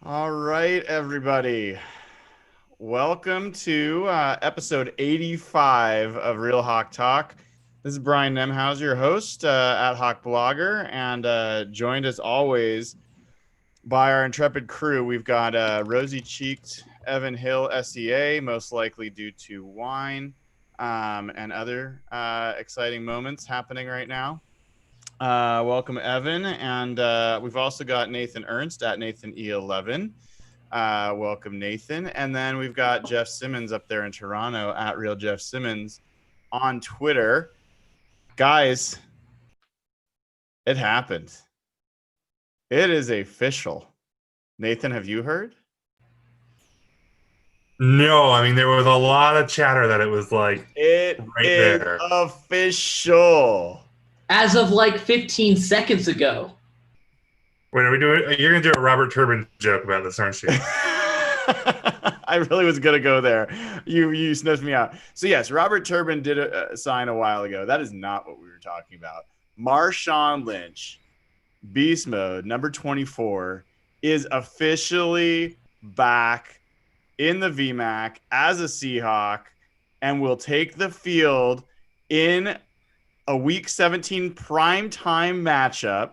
All right, everybody. Welcome to episode 85 of Real Hawk Talk. This is Brian Nemhauser, your host at Hawk Blogger, and joined as always by our intrepid crew. We've got rosy cheeked Evan Hill, SEA, most likely due to wine and other exciting moments happening right now. Welcome, Evan. And we've also got Nathan Ernst at Nathan E11. Welcome, Nathan. And then we've got Jeff Simmons up there in Toronto at Real Jeff Simmons on Twitter. Guys, it happened. It is official. Nathan, have you heard? No, I mean there was a lot of chatter that it was like It right is there. official. As of like 15 seconds ago. Wait, are we doing? You're gonna do a Robert Turbin joke about this, aren't you? I really was gonna go there. You sniffed me out. So yes, Robert Turbin did a sign a while ago. That is not what we were talking about. Marshawn Lynch, Beast Mode number 24, is officially back in the VMAC as a Seahawk and will take the field in a Week 17 primetime matchup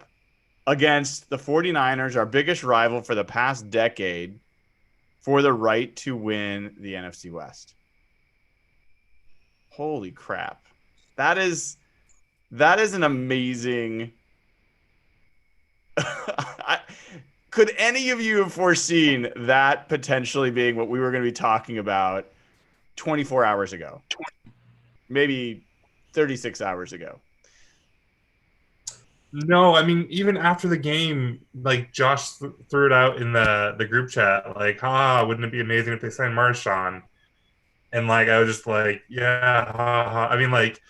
against the 49ers, our biggest rival for the past decade, for the right to win the NFC West. Holy crap. That is an amazing could any of you have foreseen that potentially being what we were going to be talking about 24 hours ago? Maybe 36 hours ago. No, I mean even after the game, like Josh threw it out in the group chat, like, wouldn't it be amazing if they signed Marshawn? And like I was just like, yeah, I mean, like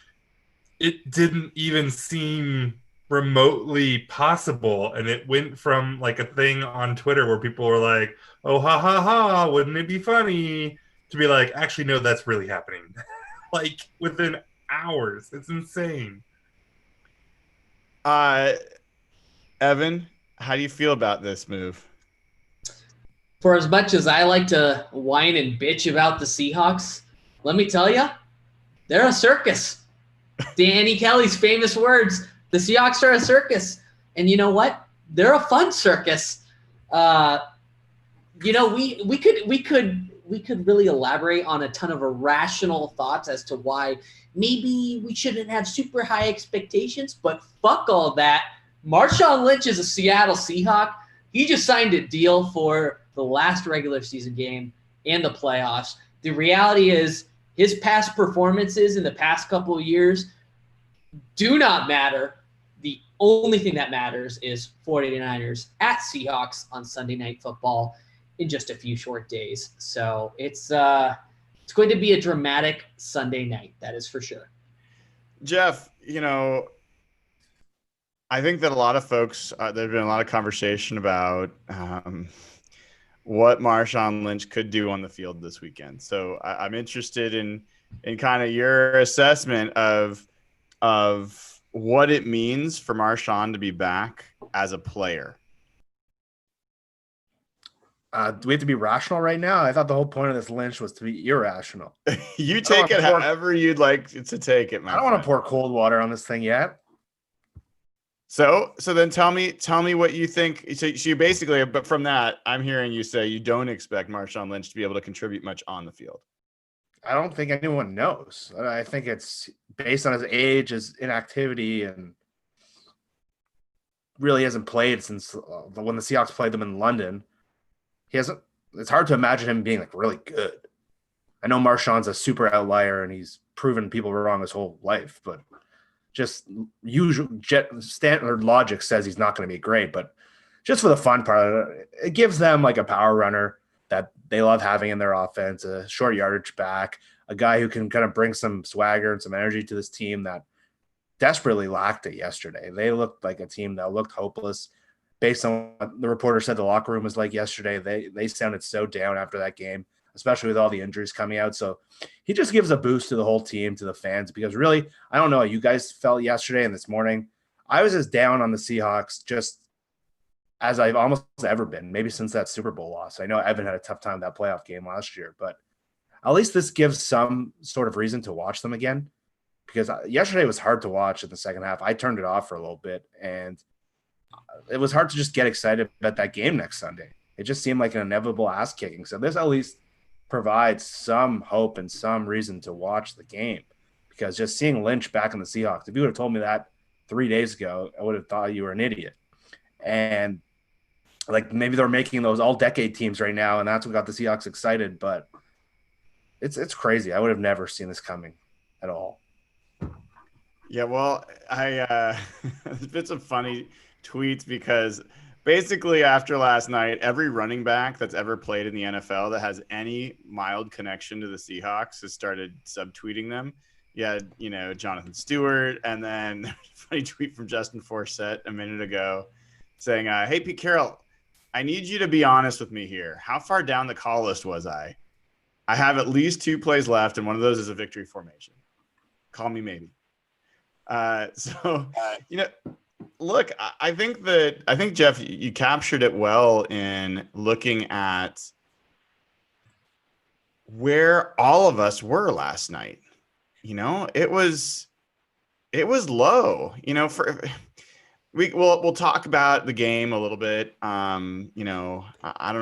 it didn't even seem remotely possible, and it went from like a thing on Twitter where people were like, oh wouldn't it be funny, to be like, actually no, that's really happening. Like within hours. It's insane. Uh, Evan, how do you feel about this move? For as much as I like to whine and bitch about the Seahawks, let me tell you, they're a circus. Danny Kelly's famous words, the Seahawks are a circus. And you know what? They're a fun circus. We could really elaborate on a ton of irrational thoughts as to why maybe we shouldn't have super high expectations, but fuck all that. Marshawn Lynch is a Seattle Seahawk. He just signed a deal for the last regular season game and the playoffs. The reality is his past performances in the past couple of years do not matter. The only thing that matters is 49ers at Seahawks on Sunday Night Football in just a few short days. So it's going to be a dramatic Sunday night, that is for sure. Jeff, I think that a lot of folks, there's been a lot of conversation about what Marshawn Lynch could do on the field this weekend. So I'm interested in kind of your assessment of what it means for Marshawn to be back as a player. Do we have to be rational right now? I thought the whole point of this Lynch was to be irrational. You take it however you'd like to take it, man. I don't want to pour cold water on this thing yet. So then tell me what you think. So you basically, but from that, I'm hearing you say you don't expect Marshawn Lynch to be able to contribute much on the field. I don't think anyone knows. I think it's based on his age, his inactivity, and really hasn't played since when the Seahawks played them in London. He hasn't. It's hard to imagine him being like really good. I know Marshawn's a super outlier and he's proven people wrong his whole life, but just usual standard logic says he's not going to be great. But just for the fun part, it gives them like a power runner that they love having in their offense, a short yardage back, a guy who can kind of bring some swagger and some energy to this team that desperately lacked it yesterday. They looked like a team that looked hopeless. Based on what the reporter said the locker room was like yesterday, they sounded so down after that game, especially with all the injuries coming out. So he just gives a boost to the whole team, to the fans, because really, I don't know how you guys felt yesterday and this morning. I was as down on the Seahawks just as I've almost ever been, maybe since that Super Bowl loss. I know Evan had a tough time with that playoff game last year, but at least this gives some sort of reason to watch them again, because yesterday was hard to watch in the second half. I turned it off for a little bit, and it was hard to just get excited about that game next Sunday. It just seemed like an inevitable ass kicking. So this at least provides some hope and some reason to watch the game, because just seeing Lynch back in the Seahawks, if you would have told me that 3 days ago, I would have thought you were an idiot. And like maybe they're making those all decade teams right now, and that's what got the Seahawks excited. But it's crazy. I would have never seen this coming at all. Yeah, well, there's been some funny tweets because basically after last night, every running back that's ever played in the NFL that has any mild connection to the Seahawks has started subtweeting them. Yeah, Jonathan Stewart, and then a funny tweet from Justin Forsett a minute ago saying, "Hey, Pete Carroll, I need you to be honest with me here. How far down the call list was I? I have at least 2 plays left, and one of those is a victory formation. Call me maybe." Look, I think Jeff, you captured it well in looking at where all of us were last night. It was low. We'll talk about the game a little bit. I don't know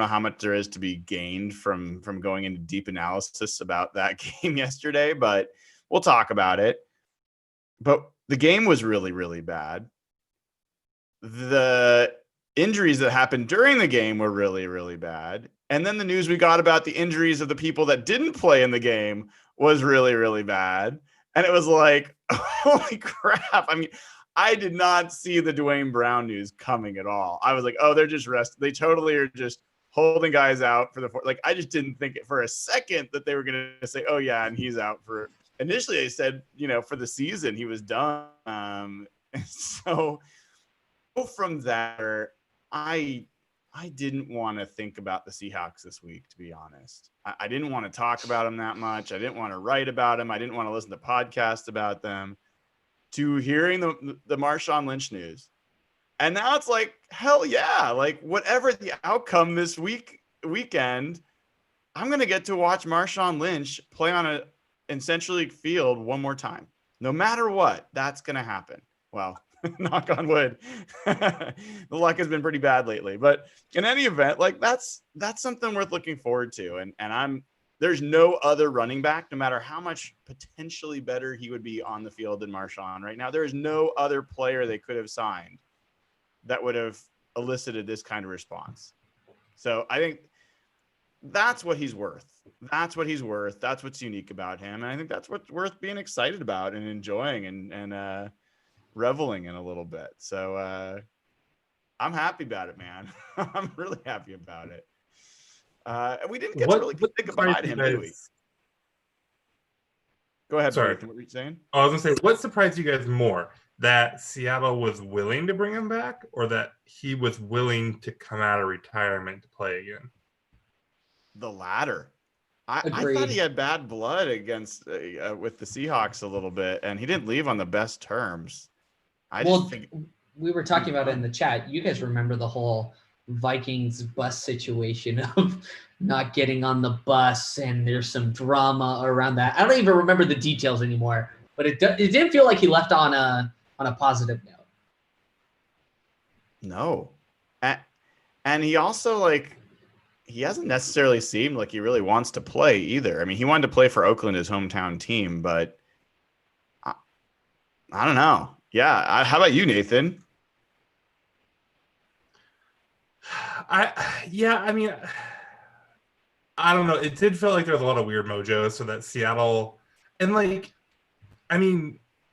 how much there is to be gained from going into deep analysis about that game yesterday, but we'll talk about it. But the game was really, really bad. The injuries that happened during the game were really, really bad. And then the news we got about the injuries of the people that didn't play in the game was really, really bad. And it was like, holy crap. I mean, I did not see the Dwayne Brown news coming at all. I was like, oh, they're just resting. They totally are just holding guys out for like, I just didn't think it for a second that they were going to say, oh yeah, and he's out for. Initially, they said, for the season he was done. So from there, I didn't want to think about the Seahawks this week, to be honest. I didn't want to talk about them that much. I didn't want to write about them. I didn't want to listen to podcasts about them. To hearing the Marshawn Lynch news. And now it's like, hell yeah. Like, whatever the outcome this weekend, I'm going to get to watch Marshawn Lynch play on a Central League field one more time. No matter what, that's going to happen. Well, knock on wood. The luck has been pretty bad lately. But in any event, like that's something worth looking forward to. And there's no other running back, no matter how much potentially better he would be on the field than Marshawn right now. There is no other player they could have signed that would have elicited this kind of response. So I think that's what he's worth. That's what he's worth. That's what's unique about him. And I think that's what's worth being excited about and enjoying and reveling in a little bit. So I'm happy about it, man. I'm really happy about it. We didn't get to really think about him, did we? Go ahead, Sorry. Nathan, what were you saying? I was going to say, what surprised you guys more? That Seattle was willing to bring him back, or that he was willing to come out of retirement to play again? The latter. I thought he had bad blood against with the Seahawks a little bit, and he didn't leave on the best terms. We were talking about it in the chat. You guys remember the whole Vikings bus situation of not getting on the bus, and there's some drama around that. I don't even remember the details anymore, but it didn't feel like he left on a positive note. No. And he also he hasn't necessarily seemed like he really wants to play either. I mean, he wanted to play for Oakland, his hometown team, but I don't know. Yeah. How about you, Nathan? I mean, I don't know. It did feel like there was a lot of weird mojo. So that Seattle, and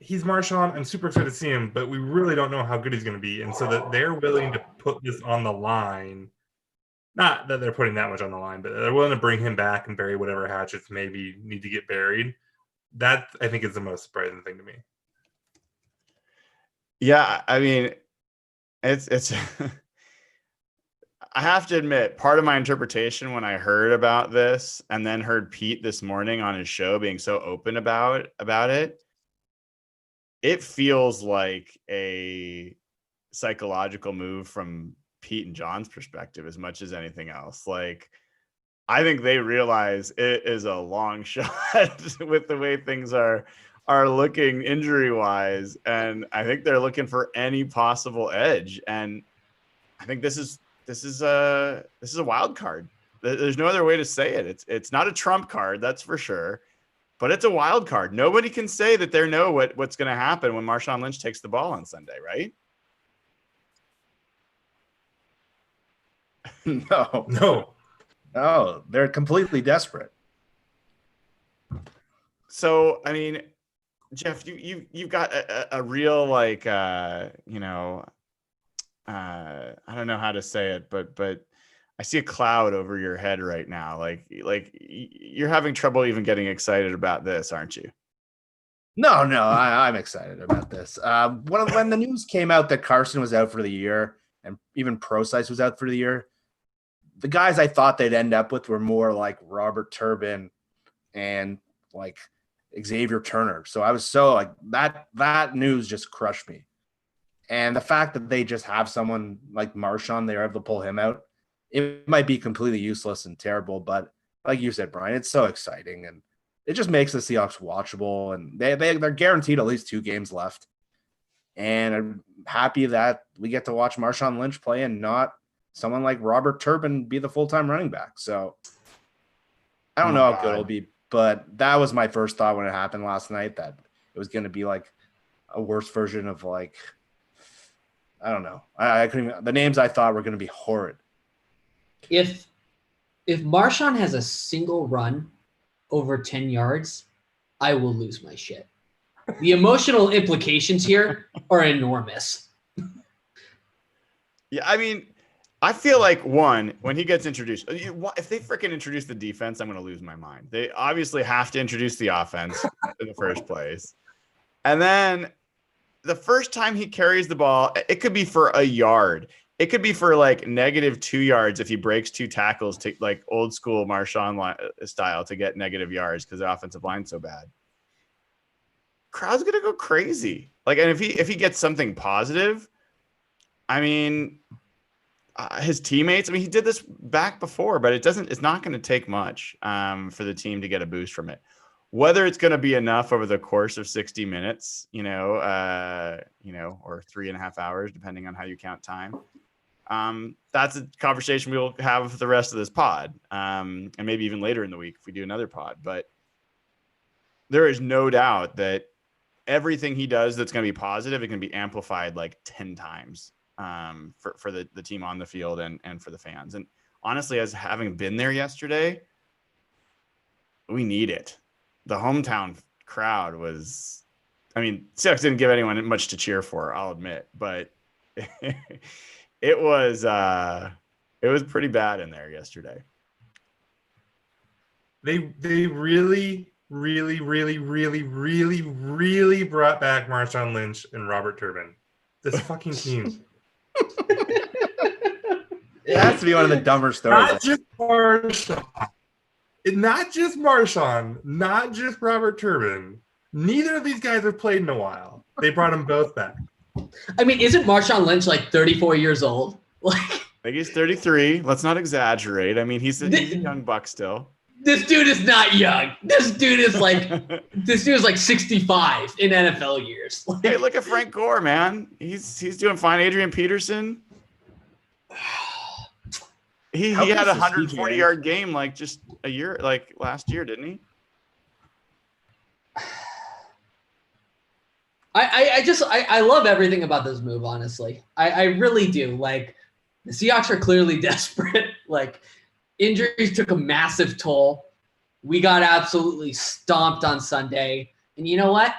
he's Marshawn. I'm super excited to see him, but we really don't know how good he's going to be. And so that they're willing to put this on the line, not that they're putting that much on the line, but they're willing to bring him back and bury whatever hatchets maybe need to get buried. That, I think, is the most surprising thing to me. Yeah, I mean, it's I have to admit, part of my interpretation when I heard about this and then heard Pete this morning on his show being so open about it, it feels like a psychological move from Pete and John's perspective as much as anything else. Like, I think they realize it is a long shot with the way things are looking injury wise, and I think they're looking for any possible edge. And I think this is a wild card. There's no other way to say it. It's not a trump card, that's for sure, but it's a wild card. Nobody can say that they know what's going to happen when Marshawn Lynch takes the ball on Sunday, right? No, they're completely desperate. So, I mean, Jeff, you've got a real, like, I don't know how to say it, but I see a cloud over your head right now. Like you're having trouble even getting excited about this, aren't you? No, I'm excited about this. When the news came out that Carson was out for the year and even Procise was out for the year, the guys I thought they'd end up with were more like Robert Turbin and like Xavier Turner. So I was so like that news just crushed me. And the fact that they just have someone like Marshawn, they're able to pull him out, it might be completely useless and terrible. But like you said, Brian, it's so exciting and it just makes the Seahawks watchable. And they're guaranteed at least 2 games left. And I'm happy that we get to watch Marshawn Lynch play and not someone like Robert Turbin be the full-time running back. So I don't know how good it'll be, but that was my first thought when it happened last night, that it was going to be like a worse version of like, I don't know. I couldn't even, the names I thought were going to be horrid. If Marshawn has a single run over 10 yards, I will lose my shit. The emotional implications here are enormous. Yeah, I mean, I feel like when he gets introduced, if they freaking introduce the defense, I'm going to lose my mind. They obviously have to introduce the offense in the first place. And then the first time he carries the ball, it could be for a yard. It could be for like -2 yards if he breaks 2 tackles to like old school Marshawn style to get negative yards because the offensive line's so bad. Crowd's going to go crazy. Like, and if he gets something positive, I mean, his teammates, I mean, he did this back before, but it's not going to take much for the team to get a boost from it. Whether it's going to be enough over the course of 60 minutes, or 3.5 hours, depending on how you count time. That's a conversation we'll have for the rest of this pod, and maybe even later in the week if we do another pod. But there is no doubt that everything he does that's going to be positive, it can be amplified like 10 times for the team on the field and for the fans. And honestly, as having been there yesterday, we need it. The hometown crowd was, I mean, Seahawks didn't give anyone much to cheer for, I'll admit, but it was pretty bad in there yesterday. They really, really, really, really, really, really brought back Marshawn Lynch and Robert Turbin. This fucking team. It has to be one of the dumber stories. Not just Marshawn. Not just Marshawn. Not just Robert Turbin. Neither of these guys have played in a while. They brought them both back. I mean, isn't Marshawn Lynch like 34 years old? Like, I think he's 33. Let's not exaggerate. I mean, he's a young buck still. This dude is not young. This dude is like 65 in NFL years. Like, hey, look at Frank Gore, man. He's doing fine. Adrian Peterson. He had a 140-yard game like just a year, like last year, didn't he? I love everything about this move, honestly. I really do. Like, the Seahawks are clearly desperate. Like, injuries took a massive toll. We got absolutely stomped on Sunday. And you know what?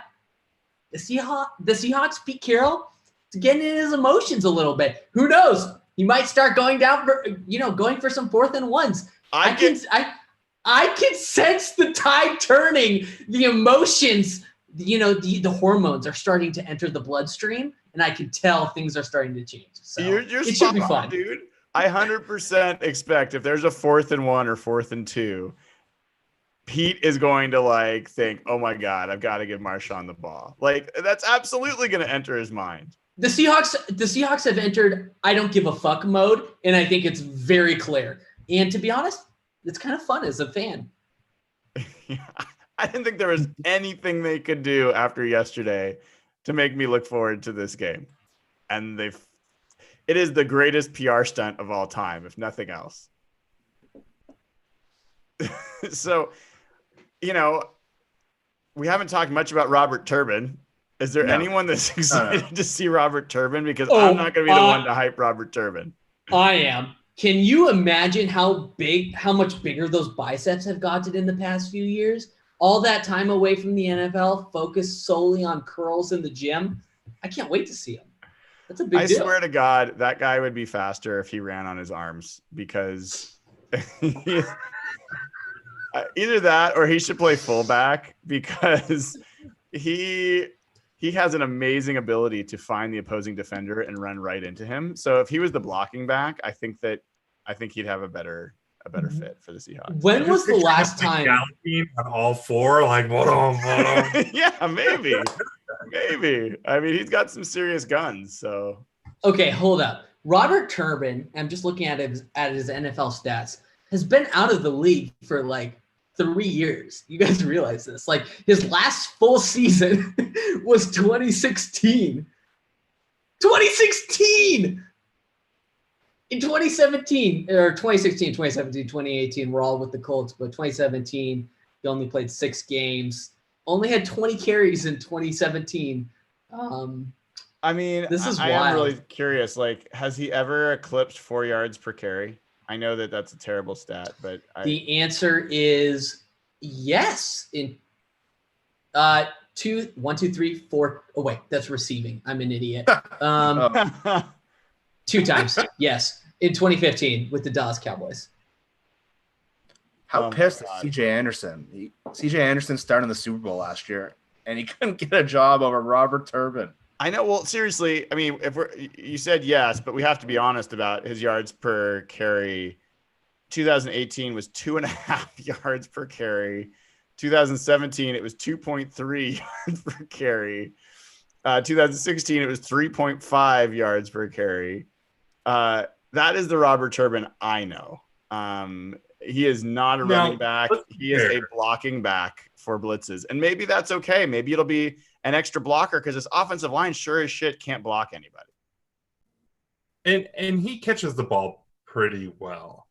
The Seahawks, Pete Carroll, is getting in his emotions a little bit. Who knows? He might start going for some 4th and 1s. I can sense the tide turning. The emotions, the hormones are starting to enter the bloodstream, and I can tell things are starting to change. So it should be fun, dude. I 100% expect if there's a 4th and 1 or 4th and 2, Pete is going to think, oh my God, I've got to give Marshawn the ball. Like, that's absolutely going to enter his mind. The Seahawks have entered I don't give a fuck mode, and I think it's very clear. And to be honest, it's kind of fun as a fan. I didn't think there was anything they could do after yesterday to make me look forward to this game. And it is the greatest PR stunt of all time, if nothing else. So, we haven't talked much about Robert Turbin. Is there anyone that's excited to see Robert Turbin? Because I'm not going to be the one to hype Robert Turbin. I am. Can you imagine how much bigger those biceps have gotten in the past few years? All that time away from the NFL, focused solely on curls in the gym. I can't wait to see him. That's a big deal. I swear to God, that guy would be faster if he ran on his arms, because either that or he should play fullback, because he has an amazing ability to find the opposing defender and run right into him. So if he was the blocking back, I think he'd have a better fit for the Seahawks. When was the last time on all four? Like, Yeah, maybe. I mean, he's got some serious guns. So okay, hold up. Robert Turbin, I'm just looking at his NFL stats, has been out of the league for like 3 years. You guys realize this? Like his last full season was 2016. 2016. In 2017 or 2016, 2017, 2018, we're all with the Colts, but 2017, he only played 6 games. Only had 20 carries in 2017. I mean, this is I wild. am really curious. Like, has he ever eclipsed 4 yards per carry? I know that that's a terrible stat, but the answer is yes. In 1, 2, 3, 4. Oh wait, that's receiving. I'm an idiot. 2 times, yes, in 2015 with the Dallas Cowboys. How pissed is CJ Anderson? CJ Anderson started in the Super Bowl last year, and he couldn't get a job over Robert Turbin. I know. Well, seriously, I mean, you said yes, but we have to be honest about his yards per carry. 2018 was 2.5 yards per carry. 2017, it was 2.3 yards per carry. 2016, it was 3.5 yards per carry. That is the Robert Turbin I know. He is not a running back. He is a blocking back for blitzes. And maybe that's okay. Maybe it'll be an extra blocker because this offensive line sure as shit can't block anybody. And he catches the ball pretty well.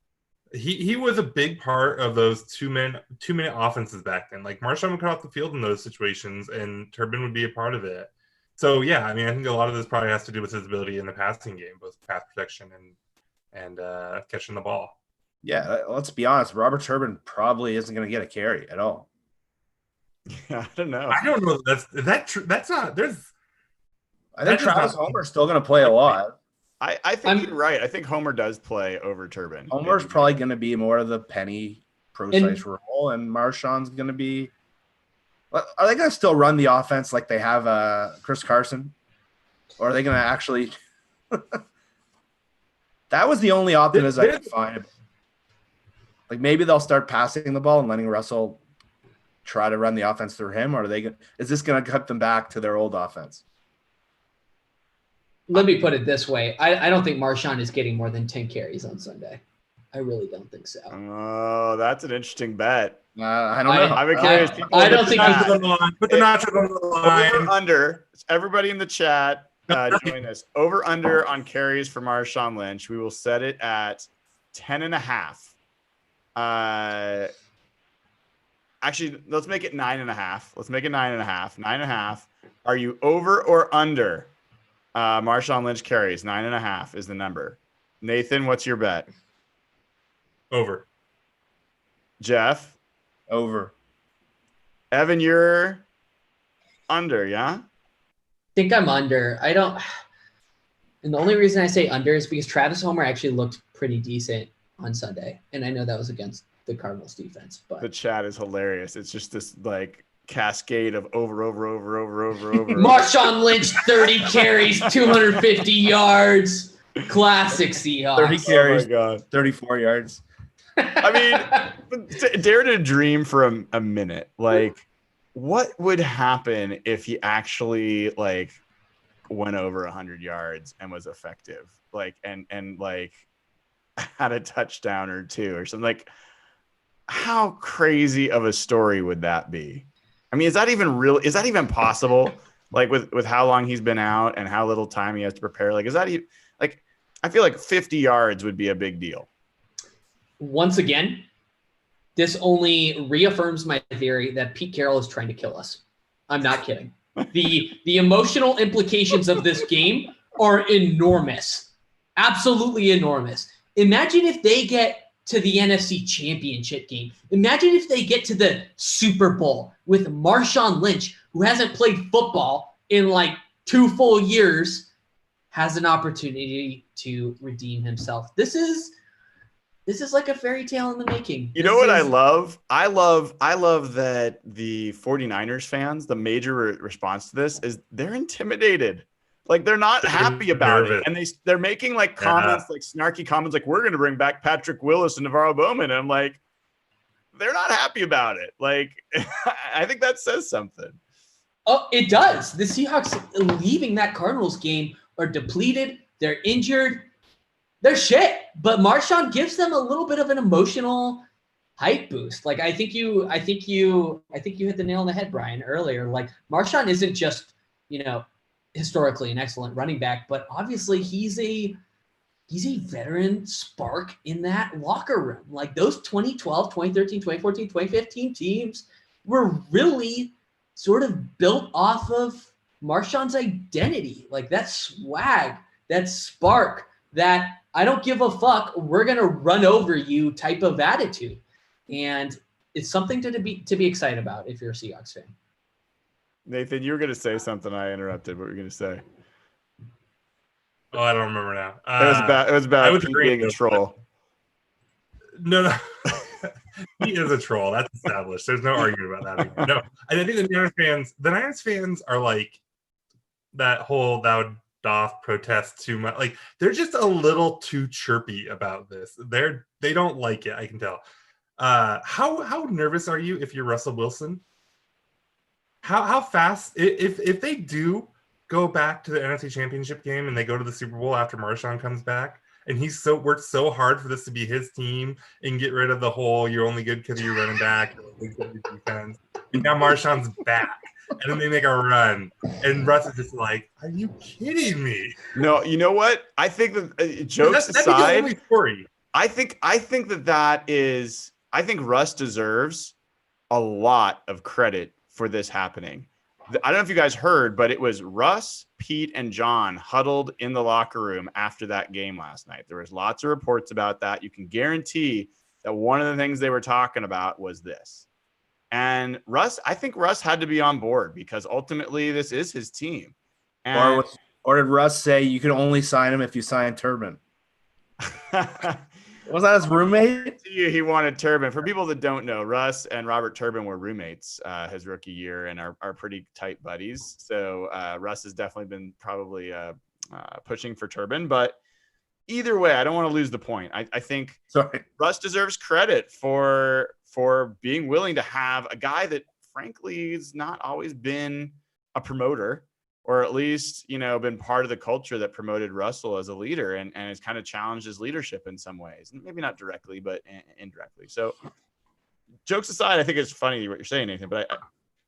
He was a big part of those 2-minute offenses back then. Like Marshawn would cut off the field in those situations, and Turbin would be a part of it. So yeah, I mean, I think a lot of this probably has to do with his ability in the passing game, both pass protection and catching the ball. Yeah, let's be honest. Robert Turbin probably isn't going to get a carry at all. Yeah, I don't know. I don't know. That's not. There's. I think Travis Homer's still going to play a lot. I think you're right. I think Homer does play over Turbin. Homer's probably going to be more of the penny pro-size role, and Marshawn's going to be. Are they going to still run the offense like they have Chris Carson? Or are they going to actually – that was the only optimism I could find. Like maybe they'll start passing the ball and letting Russell try to run the offense through him, or is this going to cut them back to their old offense? Let me put it this way. I don't think Marshawn is getting more than 10 carries on Sunday. I really don't think so. Oh, that's an interesting bet. I don't know. I'm curious. I don't think he's put the nachos on the line. Over under. Everybody in the chat join us. Over under on carries for Marshawn Lynch. We will set it at 10.5. Actually, let's make it 9.5. Let's make it 9.5. 9.5. Are you over or under? Marshawn Lynch carries 9.5 is the number. Nathan, what's your bet? Over. Jeff? Over. Evan, you're under, yeah? I think I'm under. I don't. And the only reason I say under is because Travis Homer actually looked pretty decent on Sunday. And I know that was against the Cardinals defense. But the chat is hilarious. It's just this like cascade of over. Marshawn Lynch, 30 carries, 250 yards. Classic Seahawks. 30 carries, oh my God. 34 yards. I mean, dare to dream for a minute. Like, what would happen if he actually like went over 100 yards and was effective, like and like had a touchdown or two or something. Like, how crazy of a story would that be? I mean, is that even real? Is that even possible? Like with how long he's been out and how little time he has to prepare? Like, is that even like? I feel like 50 yards would be a big deal. Once again, this only reaffirms my theory that Pete Carroll is trying to kill us. I'm not kidding. The emotional implications of this game are enormous. Absolutely enormous. Imagine if they get to the NFC Championship game. Imagine if they get to the Super Bowl with Marshawn Lynch, who hasn't played football in like 2 full years, has an opportunity to redeem himself. This is like a fairy tale in the making. You know what I love? I love that the 49ers fans, the major response to this is they're intimidated. Like, they're not happy about it. And they're making like comments, like snarky comments, like, we're going to bring back Patrick Willis and Navarro Bowman. And I'm like, they're not happy about it. Like, I think that says something. Oh, it does. The Seahawks leaving that Cardinals game are depleted. They're injured. They're shit. But Marshawn gives them a little bit of an emotional hype boost. Like, I think you hit the nail on the head, Brian, earlier. Like, Marshawn isn't just, historically an excellent running back, but obviously he's a veteran spark in that locker room. Like, those 2012, 2013, 2014, 2015 teams were really sort of built off of Marshawn's identity. Like, that swag, that spark, that I don't give a fuck, we're going to run over you type of attitude. And it's something to be excited about if you're a Seahawks fan. Nathan, you were going to say something. I interrupted. What were you going to say? Oh, I don't remember now. It was about being a troll. No. He is a troll. That's established. There's no arguing about that anymore. No, I think the Niners fans are like that whole thou doth protest too much. Like, they're just a little too chirpy about this. They don't like it. I can tell. How nervous are you if you're Russell Wilson? How fast if they do go back to the NFC Championship game and they go to the Super Bowl after Marshawn comes back and he's worked so hard for this to be his team and get rid of the whole you're only good because you're running back defense, and now Marshawn's back and then they make a run and Russ is just like, are you kidding me? No, you know what? I think that jokes aside, the story. I think Russ deserves a lot of credit for this happening. I don't know if you guys heard, but it was Russ, Pete, and John huddled in the locker room after that game last night. There was lots of reports about that. You can guarantee that one of the things they were talking about was this. And I think Russ had to be on board because ultimately this is his team. And or did Russ say you can only sign him if you sign Turbin? Was that his roommate? He wanted Turbin. For people that don't know, Russ and Robert Turbin were roommates his rookie year and are pretty tight buddies. So Russ has definitely been probably pushing for Turbin. But either way, I don't want to lose the point. I think Russ deserves credit for being willing to have a guy that, frankly, has not always been a promoter, or at least, been part of the culture that promoted Russell as a leader and has kind of challenged his leadership in some ways. Maybe not directly, but indirectly. So jokes aside, I think it's funny what you're saying, Nathan, but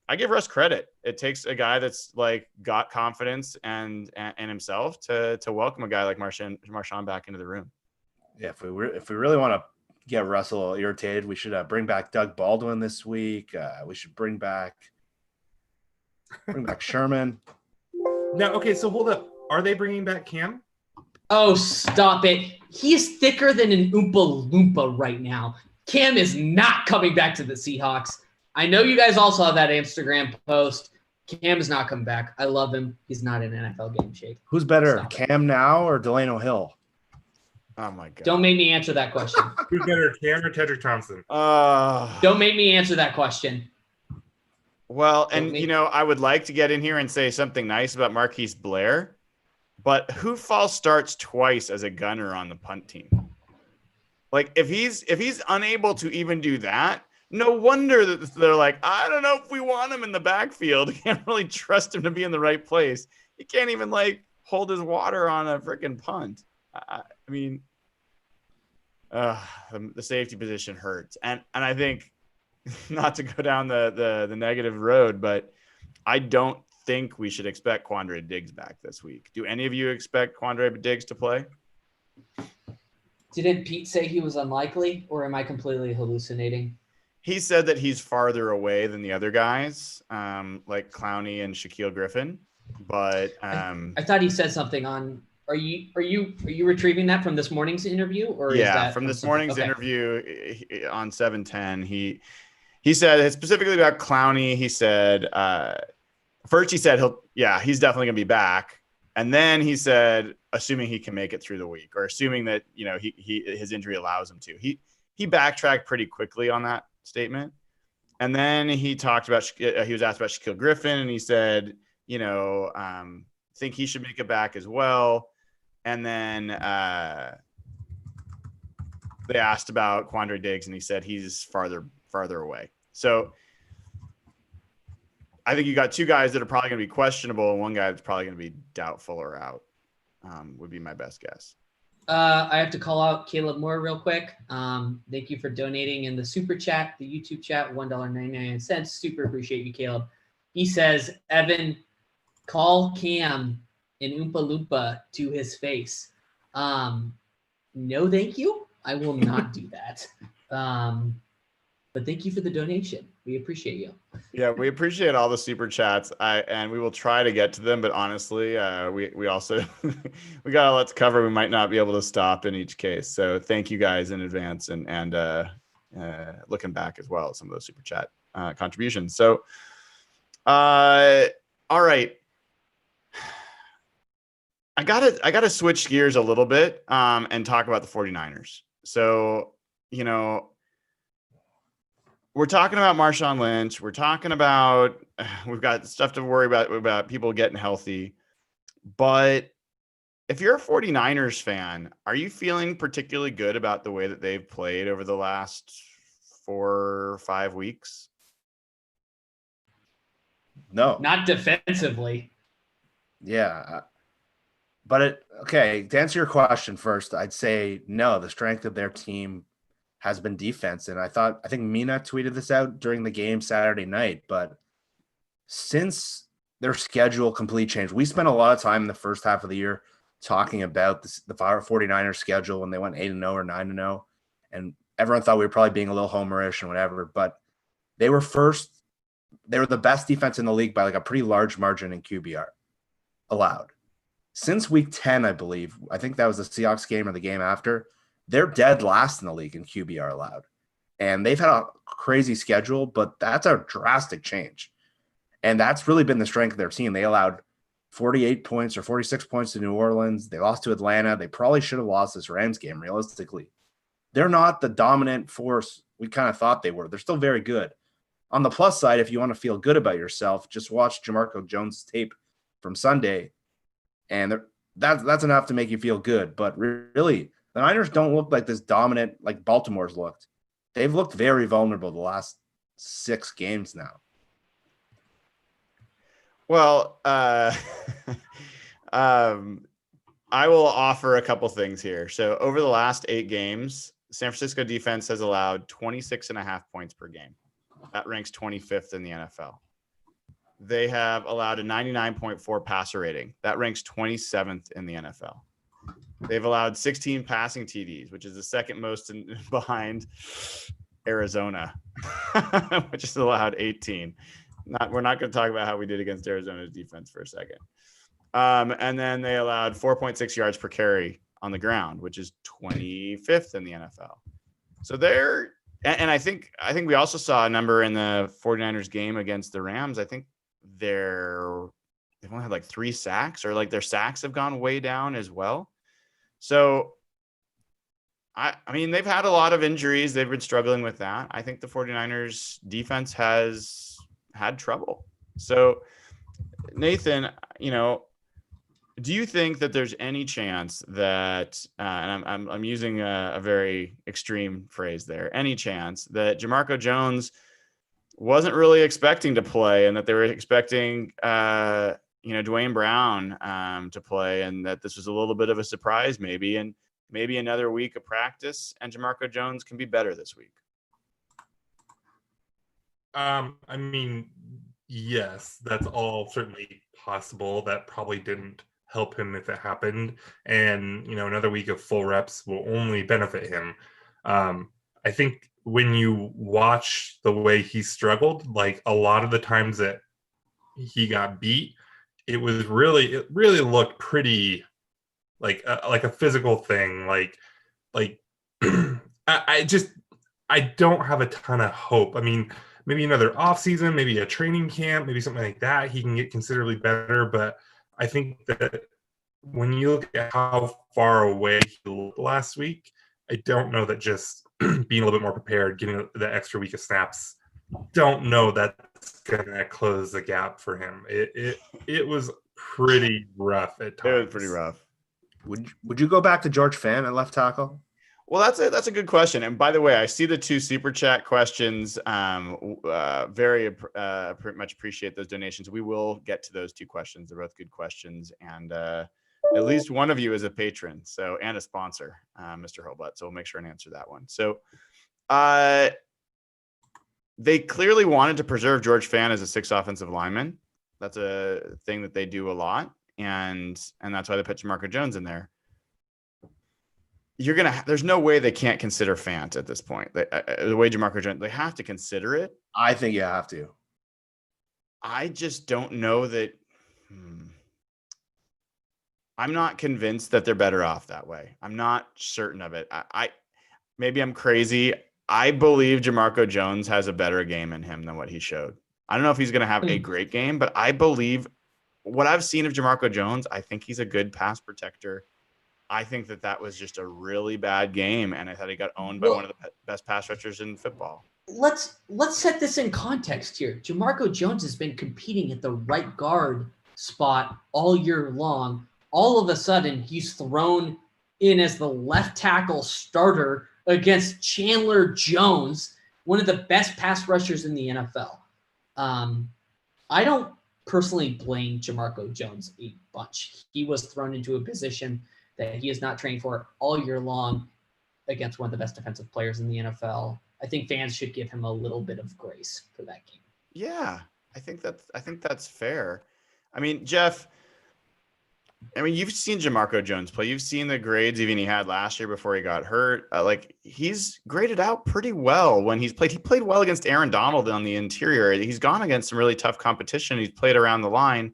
I give Russ credit. It takes a guy that's like got confidence and himself to welcome a guy like Marshawn back into the room. Yeah, if we really want to get Russell irritated, we should bring back Doug Baldwin this week. We should bring back Sherman. Now, okay, so hold up. Are they bringing back Cam? Oh, stop it. He is thicker than an Oompa Loompa right now. Cam is not coming back to the Seahawks. I know you guys all saw that Instagram post. Cam is not coming back. I love him. He's not in NFL game shape. Who's better, Cam now or Delano Hill? Oh, my God. Don't make me answer that question. Who's better, Cam or Tedrick Thompson? Don't make me answer that question. Well, and, I would like to get in here and say something nice about Marquise Blair, but who false starts twice as a gunner on the punt team? Like, if he's unable to even do that, no wonder that they're like, I don't know if we want him in the backfield. Can't really trust him to be in the right place. he can't even like hold his water on a freaking punt. I mean, the safety position hurts, and I think not to go down the negative road, but I don't think we should expect Quandre Diggs back this week. Do any of you expect Quandre Diggs to play? Didn't Pete say he was unlikely, or am I completely hallucinating? He said that he's farther away than the other guys, like Clowney and Shaquille Griffin. But I thought he said something on. Are you retrieving that from this morning's interview, or is that from this something? morning's Okay. interview on 710? He said specifically about Clowney. He said first he said he's definitely gonna be back, and then he said assuming he can make it through the week, or assuming that his injury allows him to. He backtracked pretty quickly on that statement, and then he talked about he was asked about Shaquille Griffin, and he said think he should make it back as well. And then they asked about Quandre Diggs, and he said he's farther away. So I think you got two guys that are probably going to be questionable, and one guy that's probably going to be doubtful or out. Would be my best guess. I have to call out Caleb Moore real quick. Thank you for donating in the super chat, the YouTube chat, $1.99. Super appreciate you, Caleb. He says, Evan, call Cam an Oompa Loompa to his face. No, thank you. I will not do that. But thank you for the donation. We appreciate you. Yeah, we appreciate all the super chats. And we will try to get to them, but honestly, we also we got a lot to cover. We might not be able to stop in each case. So thank you guys in advance, and looking back as well at some of those super chat contributions. So all right. I gotta switch gears a little bit and talk about the 49ers. So, we're talking about Marshawn Lynch. We're talking about we've got stuff to worry about people getting healthy. But if you're a 49ers fan, are you feeling particularly good about the way that they've played over the last 4 or 5 weeks? No. Not defensively. Yeah. But to answer your question first, I'd say no. The strength of their team has been defense. And I think Mina tweeted this out during the game Saturday night. But since their schedule completely changed, we spent a lot of time in the first half of the year talking about the 49ers schedule when they went 8-0 or 9-0. And everyone thought we were probably being a little homerish and whatever. But they were the best defense in the league by like a pretty large margin in QBR allowed. Since week 10, I think that was the Seahawks game or the game after, they're dead last in the league in QBR allowed. And they've had a crazy schedule, but that's a drastic change. And that's really been the strength of their team. They allowed 48 points or 46 points to New Orleans. They lost to Atlanta. They probably should have lost this Rams game, realistically. They're not the dominant force we kind of thought they were. They're still very good. On the plus side, if you want to feel good about yourself, just watch Jamarco Jones' tape from Sunday. And that's enough to make you feel good. But really, the Niners don't look like this dominant like Baltimore's looked. They've looked very vulnerable the last 6 games now. Well, I will offer a couple things here. So over the last 8 games, San Francisco defense has allowed 26.5 points per game. That ranks 25th in the NFL. They have allowed a 99.4 passer rating. That ranks 27th in the NFL. They've allowed 16 passing TDs, which is the second most behind Arizona, which has allowed 18. We're not going to talk about how we did against Arizona's defense for a second. And then they allowed 4.6 yards per carry on the ground, which is 25th in the NFL. So and I think we also saw a number in the 49ers game against the Rams. I think they've only had like 3 sacks, or like their sacks have gone way down as well. So I mean, they've had a lot of injuries. They've been struggling with that. I think the 49ers defense has had trouble. So Nathan, do you think that there's any chance that, and I'm using a very extreme phrase there, any chance that Jamarco Jones wasn't really expecting to play, and that they were expecting Dwayne Brown to play, and that this was a little bit of a surprise maybe, and maybe another week of practice and Jamarco Jones can be better this week. I mean, yes, that's all certainly possible. That probably didn't help him if it happened. And, another week of full reps will only benefit him. I think when you watch the way he struggled, like a lot of the times that he got beat, it really looked pretty like a physical thing. Like I don't have a ton of hope. I mean, maybe another off season, maybe a training camp, maybe something like that, he can get considerably better. But I think that when you look at how far away he looked last week, I don't know that just being a little bit more prepared, getting the extra week of snaps, don't know that's going to close the gap for him. It was pretty rough at times. It was pretty rough. Would you go back to George Fant at left tackle? Well, that's a good question. And by the way, I see the 2 super chat questions. Very much appreciate those donations. We will get to those 2 questions. They're both good questions. And at least one of you is a patron, and a sponsor, Mr. Hoblet. So we'll make sure and answer that one. So they clearly wanted to preserve George Fant as a 6th offensive lineman. That's a thing that they do a lot. And that's why they put Jamarco Jones in there. There's no way they can't consider Fant at this point. The way Jamarco Jones, they have to consider it. I think you have to. I just don't know that. I'm not convinced that they're better off that way. I'm not certain of it. Maybe I'm crazy. I believe Jamarco Jones has a better game in him than what he showed. I don't know if he's going to have a great game, but I believe what I've seen of Jamarco Jones, I think he's a good pass protector. I think that was just a really bad game, and I thought he got owned by one of the best pass rushers in football. Let's set this in context here. Jamarco Jones has been competing at the right guard spot all year long. All of a sudden, he's thrown in as the left tackle starter against Chandler Jones, one of the best pass rushers in the NFL. I don't personally blame Jamarco Jones a bunch. He was thrown into a position that he has not trained for all year long against one of the best defensive players in the NFL. I think fans should give him a little bit of grace for that game. Yeah, I think that's fair. I mean, Jeff, you've seen Jamarco Jones play. You've seen the grades even he had last year before he got hurt. He's graded out pretty well when he's played. He played well against Aaron Donald on the interior. He's gone against some really tough competition. He's played around the line.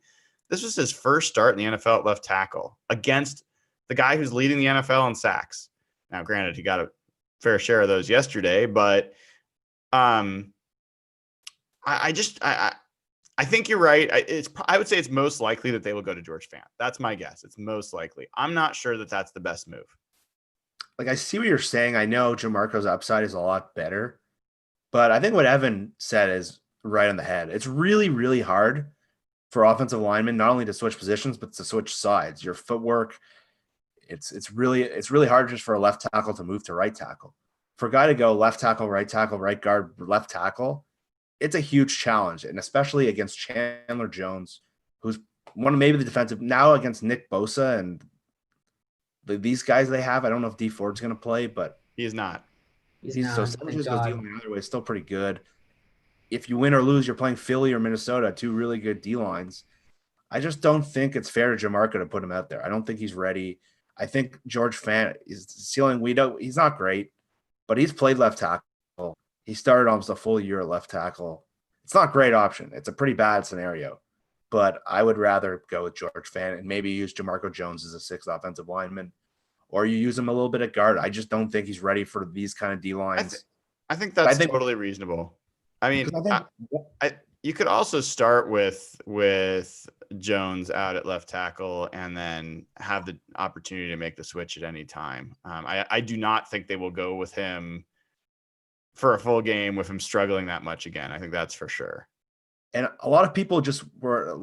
This was his first start in the NFL at left tackle against the guy who's leading the NFL in sacks. Now, granted, he got a fair share of those yesterday, but I think you're right. I would say it's most likely that they will go to George Fant. That's my guess. It's most likely. I'm not sure that that's the best move. I see what you're saying. I know Jamarco's upside is a lot better, but I think what Evan said is right on the head. It's really, really hard for offensive linemen not only to switch positions but to switch sides. Your footwork. It's really hard just for a left tackle to move to right tackle. For a guy to go left tackle, right guard, left tackle, it's a huge challenge, and especially against Chandler Jones, who's one of maybe the defensive now against Nick Bosa and these guys they have. I don't know if D Ford's going to play, but he is not. He's not. So San Francisco's dealing the other way. It's still pretty good. If you win or lose, you're playing Philly or Minnesota, 2 really good D lines. I just don't think it's fair to Jamarco to put him out there. I don't think he's ready. I think George Fant is ceiling. He's not great, but he's played left tackle. He started almost a full year at left tackle. It's not a great option. It's a pretty bad scenario, but I would rather go with George Fant and maybe use Jamarco Jones as a 6th offensive lineman, or you use him a little bit at guard. I just don't think he's ready for these kind of D lines. I think that's totally reasonable. I mean, you could also start with Jones out at left tackle and then have the opportunity to make the switch at any time. I do not think they will go with him for a full game with him struggling that much again. I think that's for sure. And a lot of people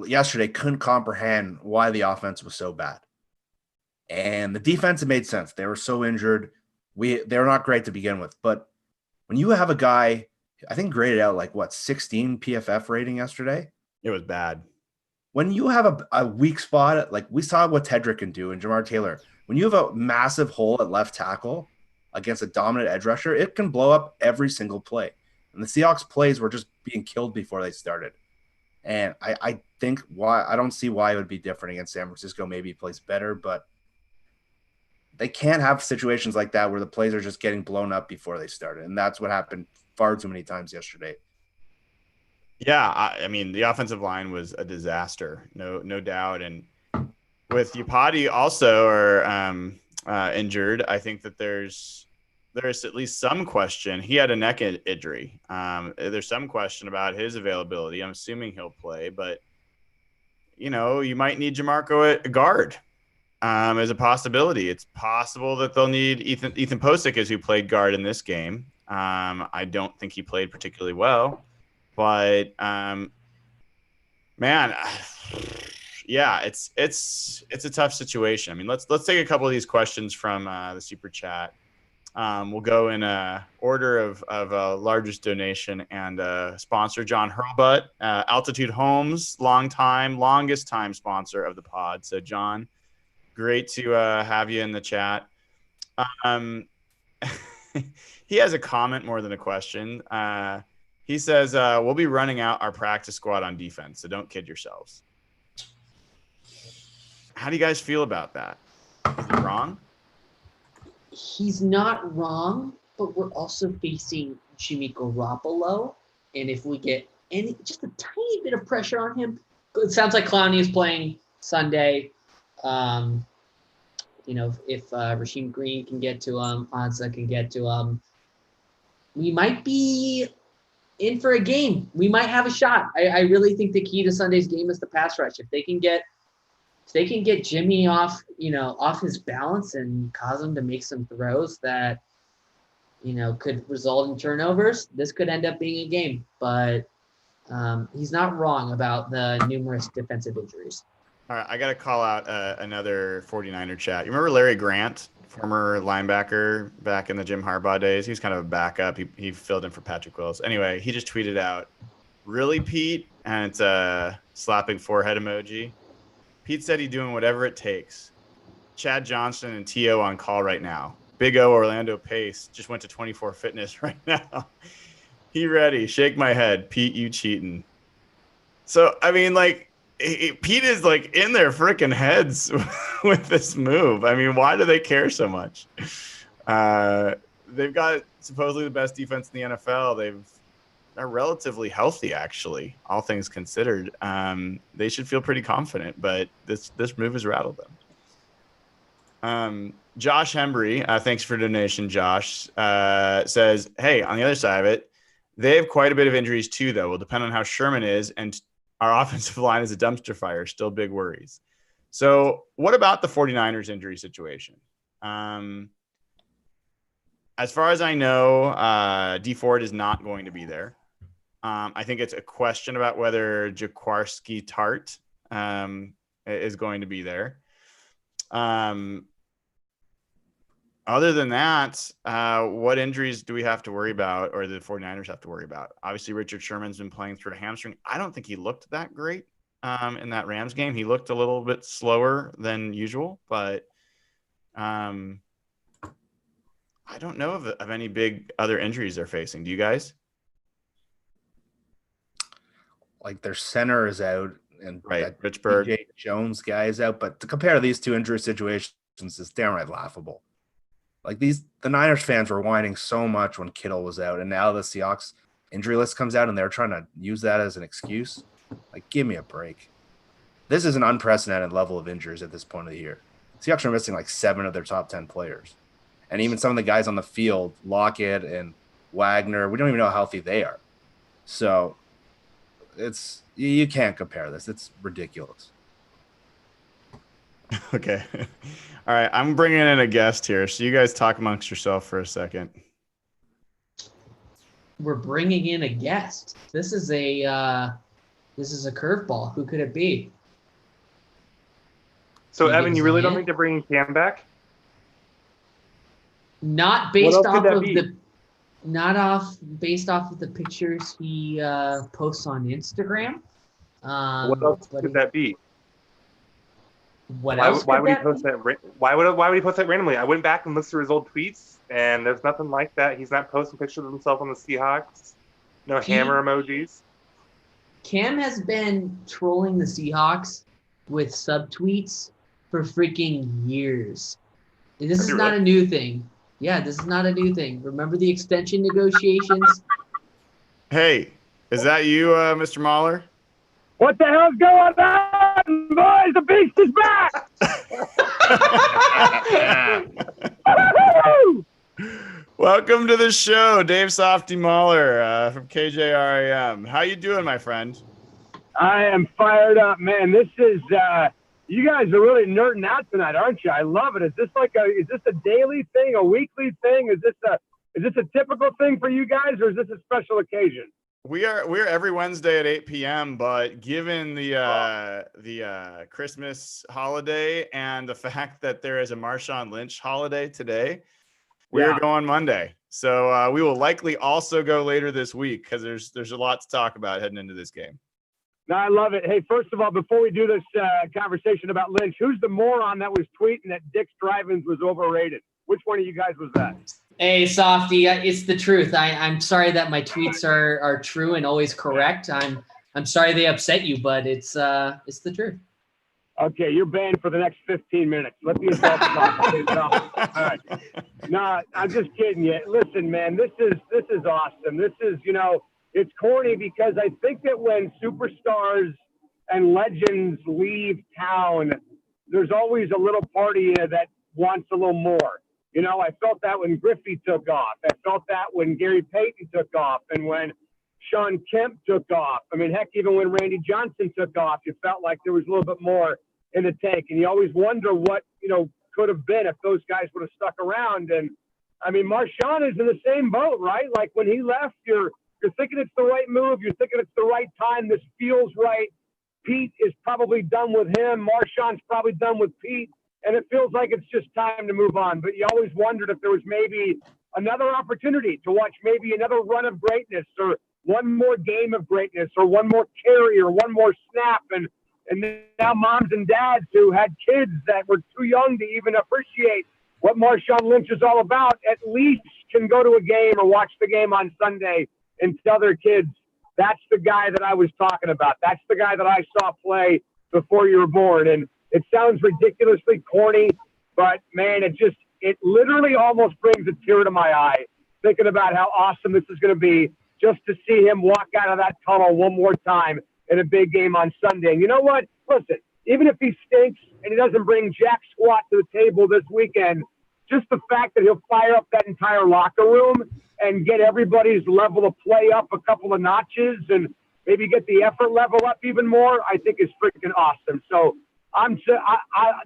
yesterday couldn't comprehend why the offense was so bad. And the defense, it made sense. They were so injured. They're not great to begin with. But when you have a guy, I think graded out 16 PFF rating yesterday. It was bad. when you have a weak spot, like we saw what Tedrick can do and Jamar Taylor, when you have a massive hole at left tackle against a dominant edge rusher, it can blow up every single play. And the Seahawks plays were just being killed before they started. And I think I don't see why it would be different against San Francisco. Maybe he plays better, but they can't have situations like that where the plays are just getting blown up before they started. And that's what happened far too many times yesterday. Yeah, I mean, the offensive line was a disaster, no doubt. And with Yapati also injured, I think that there's at least some question. He had a neck injury. There's some question about his availability. I'm assuming he'll play, but you might need Jamarco at guard as a possibility. It's possible that they'll need Ethan Posick, as who played guard in this game. I don't think he played particularly well. But man, yeah, it's a tough situation. I mean, let's take a couple of these questions from the super chat. We'll go in order of largest donation and sponsor. John Hurlbutt, Altitude Homes, longest time sponsor of the pod. So John, great to have you in the chat. He has a comment more than a question. He says, we'll be running out our practice squad on defense, so don't kid yourselves. How do you guys feel about that? Is he wrong? He's not wrong, but we're also facing Jimmy Garoppolo. And if we get just a tiny bit of pressure on him, it sounds like Clowney is playing Sunday. If Rasheem Green can get to him, Hansa can get to him, we might be in for a game. We might have a shot. I really think the key to Sunday's game is the pass rush. If they can get Jimmy off his balance and cause him to make some throws that, could result in turnovers, this could end up being a game. But he's not wrong about the numerous defensive injuries. All right, I got to call out another 49er chat. You remember Larry Grant, former linebacker back in the Jim Harbaugh days? He was kind of a backup. He filled in for Patrick Willis. Anyway, he just tweeted out, "Really, Pete?" And it's a slapping forehead emoji. Pete said he's doing whatever it takes. Chad Johnson and T.O. on call right now. Big O Orlando Pace just went to 24 Fitness right now. He ready. Shake my head. Pete, you cheating. So, I mean, Pete is in their freaking heads with this move. I mean, why do they care so much? They've got supposedly the best defense in the NFL. They're relatively healthy, actually, all things considered. They should feel pretty confident, but this move has rattled them. Josh Hembry, thanks for donation, Josh, says, hey, on the other side of it, they have quite a bit of injuries too, though. Will depend on how Sherman is, and our offensive line is a dumpster fire. Still big worries. So what about the 49ers injury situation? As far as I know, D Ford is not going to be there. I think it's a question about whether Jaquiski Tart is going to be there. Other than that, what injuries do we have to worry about, or the 49ers have to worry about? Obviously, Richard Sherman's been playing through a hamstring. I don't think he looked that great in that Rams game. He looked a little bit slower than usual, but I don't know of any big other injuries they're facing. Do you guys? Their center is out, and right, Richburg DJ Jones guy is out. But to compare these two injury situations is downright laughable. The Niners fans were whining so much when Kittle was out, and now the Seahawks injury list comes out, and they're trying to use that as an excuse. Give me a break. This is an unprecedented level of injuries at this point of the year. Seahawks are missing 7 of their top 10 players. And even some of the guys on the field, Lockett and Wagner, we don't even know how healthy they are. So you can't compare this. It's ridiculous. Okay. All right. I'm bringing in a guest here. So you guys talk amongst yourself for a second. We're bringing in a guest. This is a curveball. Who could it be? So, Evan, you really don't think they're bringing Cam back? Not based off of based off of the pictures he posts on Instagram. What else could that be? What Why, else? why could would he that post be? that? Why would he post that randomly? I went back and looked through his old tweets, and there's nothing like that. He's not posting pictures of himself on the Seahawks. No hammer emojis. Cam has been trolling the Seahawks with subtweets for freaking years. This is not a new thing. Yeah, this is not a new thing. Remember the extension negotiations? Hey, is that you, Mr. Mahler? What the hell's going on, boys? The beast is back! Welcome to the show, Dave Softy Mahler from KJRAM. How you doing, my friend? I am fired up, man. This is you guys are really nerding out tonight, aren't you? I love it. Is this a daily thing, a weekly thing? Is this a typical thing for you guys, or is this a special occasion? We're every Wednesday at 8 p.m. But given the Christmas holiday and the fact that there is a Marshawn Lynch holiday today, we're going Monday. So we will likely also go later this week because there's a lot to talk about heading into this game. No, I love it. Hey, first of all, before we do this conversation about Lynch, who's the moron that was tweeting that Dick's Drive-Ins was overrated? Which one of you guys was that? Hey, Softy, it's the truth. I'm sorry that my tweets are true and always correct. I'm sorry they upset you, but it's the truth. Okay, you're banned for the next 15 minutes. Let the adults talk. All right. No, I'm just kidding you. Listen, man, this is awesome. This is, it's corny because I think that when superstars and legends leave town, there's always a little party that wants a little more. I felt that when Griffey took off. I felt that when Gary Payton took off and when Sean Kemp took off. I mean, heck, even when Randy Johnson took off, you felt like there was a little bit more in the tank. And you always wonder what, could have been if those guys would have stuck around. And, I mean, Marshawn is in the same boat, right? Like when he left, you're thinking it's the right move. You're thinking it's the right time. This feels right. Pete is probably done with him. Marshawn's probably done with Pete. And it feels like it's just time to move on. But you always wondered if there was maybe another opportunity to watch maybe another run of greatness or one more game of greatness or one more carry or one more snap. And now moms and dads who had kids that were too young to even appreciate what Marshawn Lynch is all about at least can go to a game or watch the game on Sunday and tell their kids, that's the guy that I was talking about. That's the guy that I saw play before you were born. And it sounds ridiculously corny, but man, it literally almost brings a tear to my eye thinking about how awesome this is going to be just to see him walk out of that tunnel one more time in a big game on Sunday. And you know what? Listen, even if he stinks and he doesn't bring jack squat to the table this weekend, just the fact that he'll fire up that entire locker room and get everybody's level of play up a couple of notches and maybe get the effort level up even more, I think is freaking awesome. So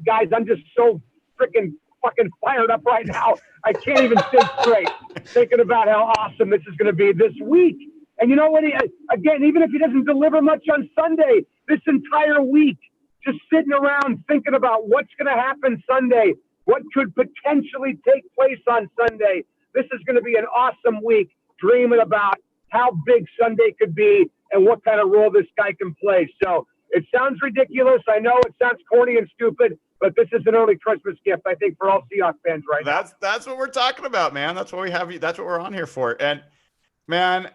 guys, I'm just so freaking fucking fired up right now. I can't even think straight thinking about how awesome this is going to be this week. And you know what? Again, even if he doesn't deliver much on Sunday, this entire week, just sitting around thinking about what's going to happen Sunday, what could potentially take place on Sunday. This is going to be an awesome week dreaming about how big Sunday could be and what kind of role this guy can play. So it sounds ridiculous. I know it sounds corny and stupid, but this is an early Christmas gift, I think, for all Seahawks fans right now. That's what we're talking about, man. That's what we have. That's what we're on here for. And man,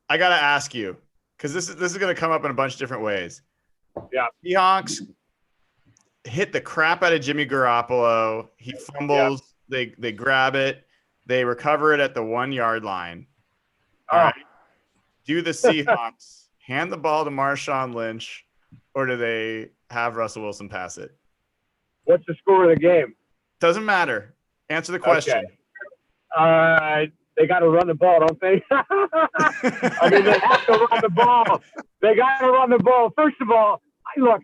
I gotta ask you, because this is going to come up in a bunch of different ways. Yeah. Seahawks hit the crap out of Jimmy Garoppolo. He fumbles. Yeah. They grab it. They recover it at the 1 yard line. All right. Do the Seahawks hand the ball to Marshawn Lynch, or do they have Russell Wilson pass it? What's the score of the game? Doesn't matter. Answer the question. Okay. They got to run the ball, don't they? I mean, they have to run the ball. They got to run the ball. First of all, look,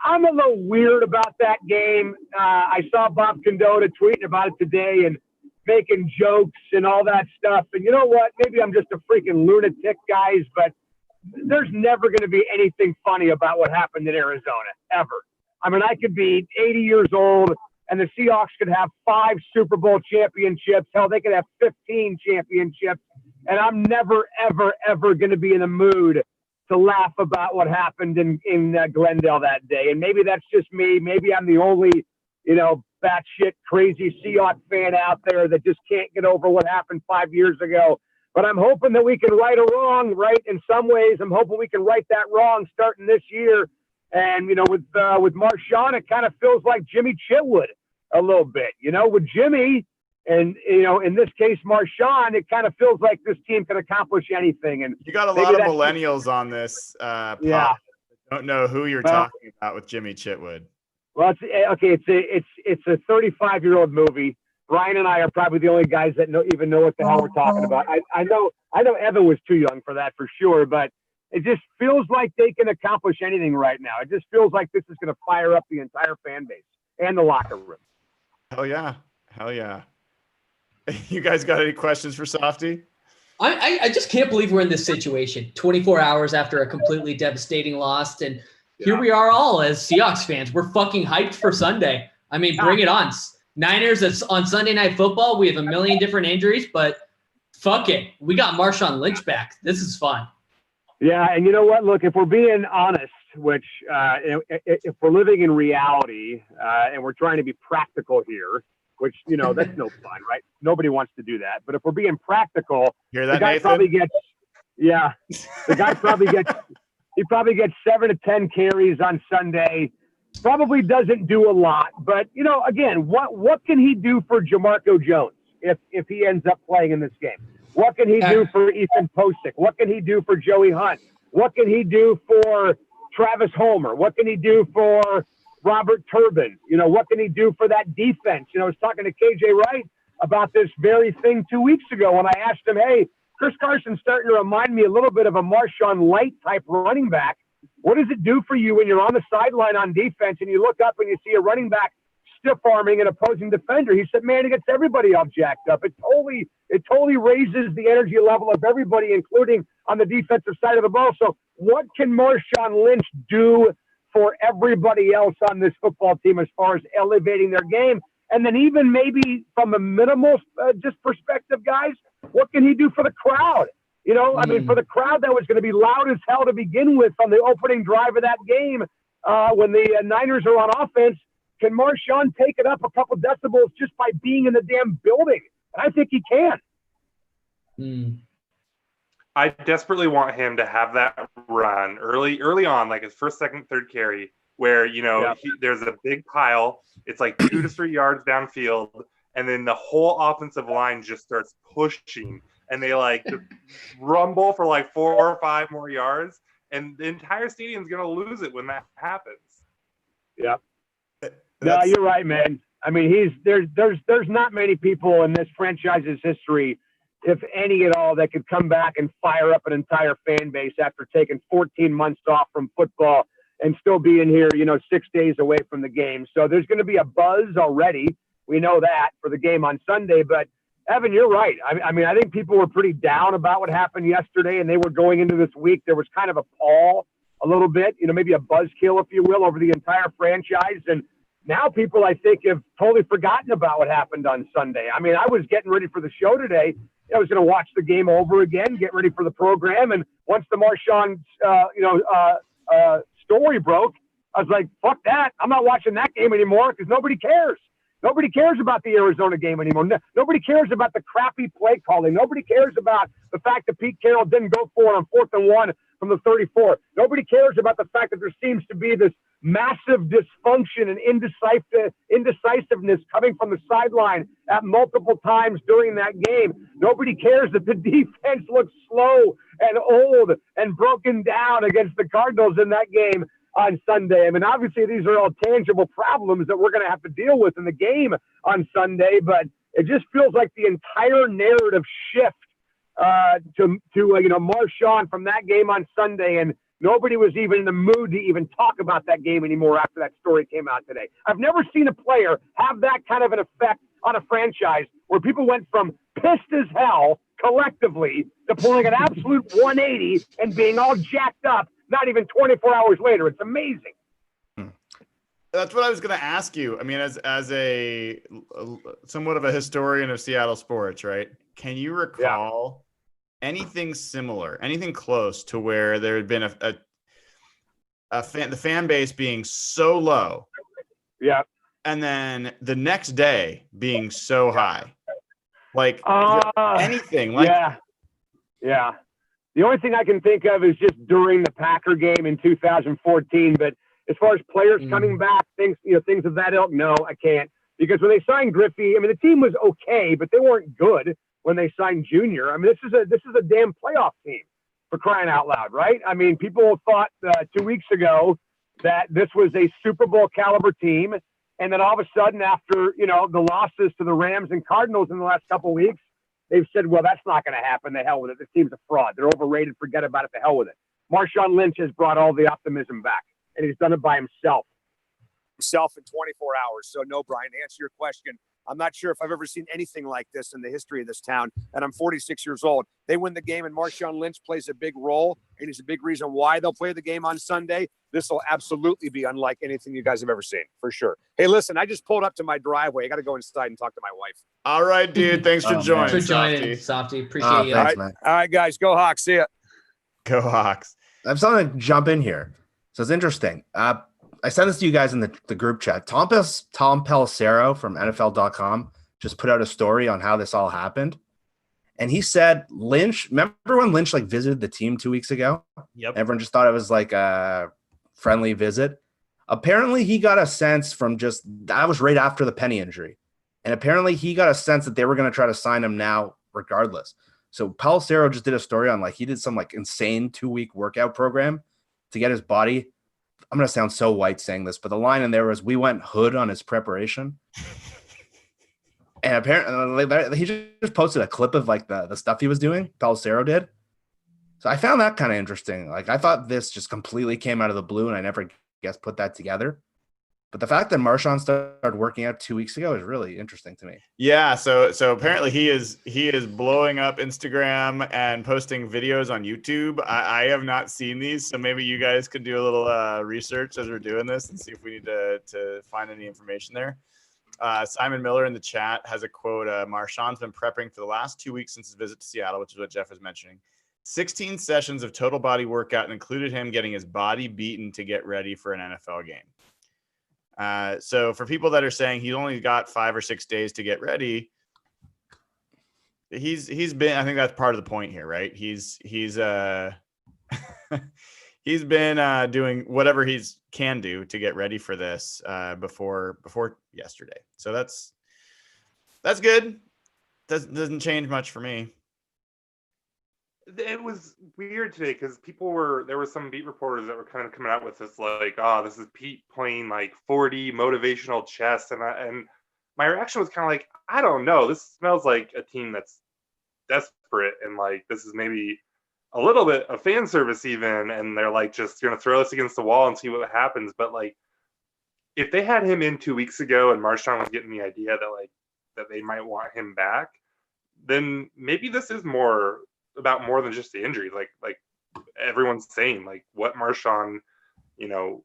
I'm a little weird about that game. I saw Bob Condota tweeting about it today and making jokes and all that stuff. And you know what? Maybe I'm just a freaking lunatic, guys, but there's never going to be anything funny about what happened in Arizona, ever. I mean, I could be 80 years old, and the Seahawks could have 5 Super Bowl championships. Hell, they could have 15 championships. And I'm never, ever, ever going to be in the mood to laugh about what happened in Glendale that day. And maybe that's just me. Maybe I'm the only, batshit crazy Seahawks fan out there that just can't get over what happened 5 years ago. But I'm hoping that we can right a wrong, right? In some ways, I'm hoping we can right that wrong starting this year. And, with Marshawn, it kind of feels like Jimmy Chitwood a little bit, with Jimmy and, in this case, Marshawn, it kind of feels like this team can accomplish anything. And you got a lot of millennials on this. Yeah. I don't know who you're talking about with Jimmy Chitwood. Well, it's a 35-year-old movie. Brian and I are probably the only guys that even know what the hell we're talking about. I know Evan was too young for that for sure, but it just feels like they can accomplish anything right now. It just feels like this is going to fire up the entire fan base and the locker room. Hell yeah. You guys got any questions for Softy? I just can't believe we're in this situation 24 hours after a completely devastating loss. And here we are all as Seahawks fans. We're fucking hyped for Sunday. I mean, bring it on. Niners, it's on Sunday Night Football. We have a million different injuries, but fuck it. We got Marshawn Lynch back. This is fun. Yeah, and you know what? Look, if we're being honest, which if we're living in reality and we're trying to be practical here, which, that's no fun, right? Nobody wants to do that. But if we're being practical, hear that, the guy Nathan? probably gets – yeah. The guy probably gets 7 to 10 carries on Sunday. Probably doesn't do a lot. But, again, what can he do for Jamarco Jones if he ends up playing in this game? What can he do for Ethan Posick? What can he do for Joey Hunt? What can he do for Travis Homer? What can he do for Robert Turbin? What can he do for that defense? I was talking to KJ Wright about this very thing 2 weeks ago when I asked him, hey, Chris Carson's starting to remind me a little bit of a Marshawn Light type running back. What does it do for you when you're on the sideline on defense and you look up and you see a running back stiff-arming an opposing defender? He said, man, it gets everybody all jacked up. It totally raises the energy level of everybody, including on the defensive side of the ball. So what can Marshawn Lynch do for everybody else on this football team as far as elevating their game? And then even maybe from a minimal just perspective, guys, what can he do for the crowd? I mean, for the crowd that was going to be loud as hell to begin with on the opening drive of that game when the Niners are on offense, can Marshawn take it up a couple decibels just by being in the damn building? And I think he can. I desperately want him to have that run early on, like his first, second, third carry, where, there's a big pile. It's like 2 to 3 yards downfield. And then the whole offensive line just starts pushing. And they just rumble for 4 or 5 more yards. And the entire stadium's going to lose it when that happens. Yeah. No, you're right, man. I mean, there's not many people in this franchise's history, if any at all, that could come back and fire up an entire fan base after taking 14 months off from football and still being here, 6 days away from the game. So there's going to be a buzz already. We know that for the game on Sunday. But, Evan, you're right. I mean, I think people were pretty down about what happened yesterday, and they were going into this week. There was kind of a pall a little bit, maybe a buzzkill, if you will, over the entire franchise. And now people, I think, have totally forgotten about what happened on Sunday. I mean, I was getting ready for the show today. I was going to watch the game over again, get ready for the program. And once the Marshawn, story broke, I was like, fuck that. I'm not watching that game anymore because nobody cares. Nobody cares about the Arizona game anymore. Nobody cares about the crappy play calling. Nobody cares about the fact that Pete Carroll didn't go for it on 4th and 1 from the 34. Nobody cares about the fact that there seems to be this massive dysfunction and indecisiveness coming from the sideline at multiple times during that game. Nobody cares that the defense looks slow and old and broken down against the Cardinals in that game on Sunday. I mean, obviously these are all tangible problems that we're going to have to deal with in the game on Sunday, but it just feels like the entire narrative shift to Marshawn from that game on Sunday, and nobody was even in the mood to even talk about that game anymore after that story came out today. I've never seen a player have that kind of an effect on a franchise where people went from pissed as hell collectively to pulling an absolute 180 and being all jacked up not even 24 hours later. It's amazing. That's what I was going to ask you. I mean, as a somewhat of a historian of Seattle sports, right? Can you recall anything similar, anything close to where there had been the fan base being so low. Yeah. And then the next day being so high. Like anything. Like Yeah. The only thing I can think of is just during the Packer game in 2014. But as far as players coming back, things of that ilk, no, I can't. Because when they signed Griffey, I mean, the team was okay, but they weren't good when they signed Junior. I mean, this is a damn playoff team, for crying out loud, right? I mean, people thought 2 weeks ago that this was a Super Bowl caliber team. And then all of a sudden, after, the losses to the Rams and Cardinals in the last couple of weeks, they've said, well, that's not going to happen. The hell with it. This team's a fraud. They're overrated. Forget about it. The hell with it. Marshawn Lynch has brought all the optimism back, and he's done it by himself. In 24 hours. So no, Brian, to answer your question, I'm not sure if I've ever seen anything like this in the history of this town. And I'm 46 years old. They win the game, and Marshawn Lynch plays a big role, and he's a big reason why they'll play the game on Sunday. This will absolutely be unlike anything you guys have ever seen, for sure. Hey, listen, I just pulled up to my driveway. I got to go inside and talk to my wife. All right, dude. Thanks for joining. Softy. Appreciate you. Thanks, All right, guys. Go Hawks. See ya. Go Hawks. I have something to jump in here. So it's interesting. I sent this to you guys in the group chat. Tom Pelissero from NFL.com just put out a story on how this all happened. And he said Lynch, remember when Lynch visited the team 2 weeks ago? Yep. Everyone just thought it was like a friendly visit. Apparently he got a sense from that was right after the Penny injury. And apparently he got a sense that they were going to try to sign him now regardless. So Pelissero just did a story on he did some insane 2-week workout program to get his body. I'm going to sound so white saying this, but the line in there was, we went hood on his preparation. And apparently he just posted a clip of the stuff he was doing. Pelissero did. So I found that kind of interesting. I thought this just completely came out of the blue, and I never put that together. But the fact that Marshawn started working out 2 weeks ago is really interesting to me. Yeah, so apparently he is blowing up Instagram and posting videos on YouTube. I have not seen these, so maybe you guys could do a little research as we're doing this and see if we need to find any information there. Simon Miller in the chat has a quote. Marshawn's been prepping for the last 2 weeks since his visit to Seattle, which is what Jeff was mentioning. 16 sessions of total body workout and included him getting his body beaten to get ready for an NFL game. So for people that are saying he's only got 5 or 6 days to get ready, he's been, I think that's part of the point here, right? He's he's been doing whatever he's can do to get ready for this before yesterday. So that's good. Doesn't change much for me. It was weird today because there were some beat reporters that were kind of coming out with this this is Pete playing 40 motivational chess, and my reaction was kind of I don't know, this smells like a team that's desperate, and this is maybe a little bit of fan service even, and they're just gonna throw us against the wall and see what happens. But if they had him in 2 weeks ago and Marshawn was getting the idea that they might want him back, then maybe this is more than just the injury. Like everyone's saying, what Marshawn,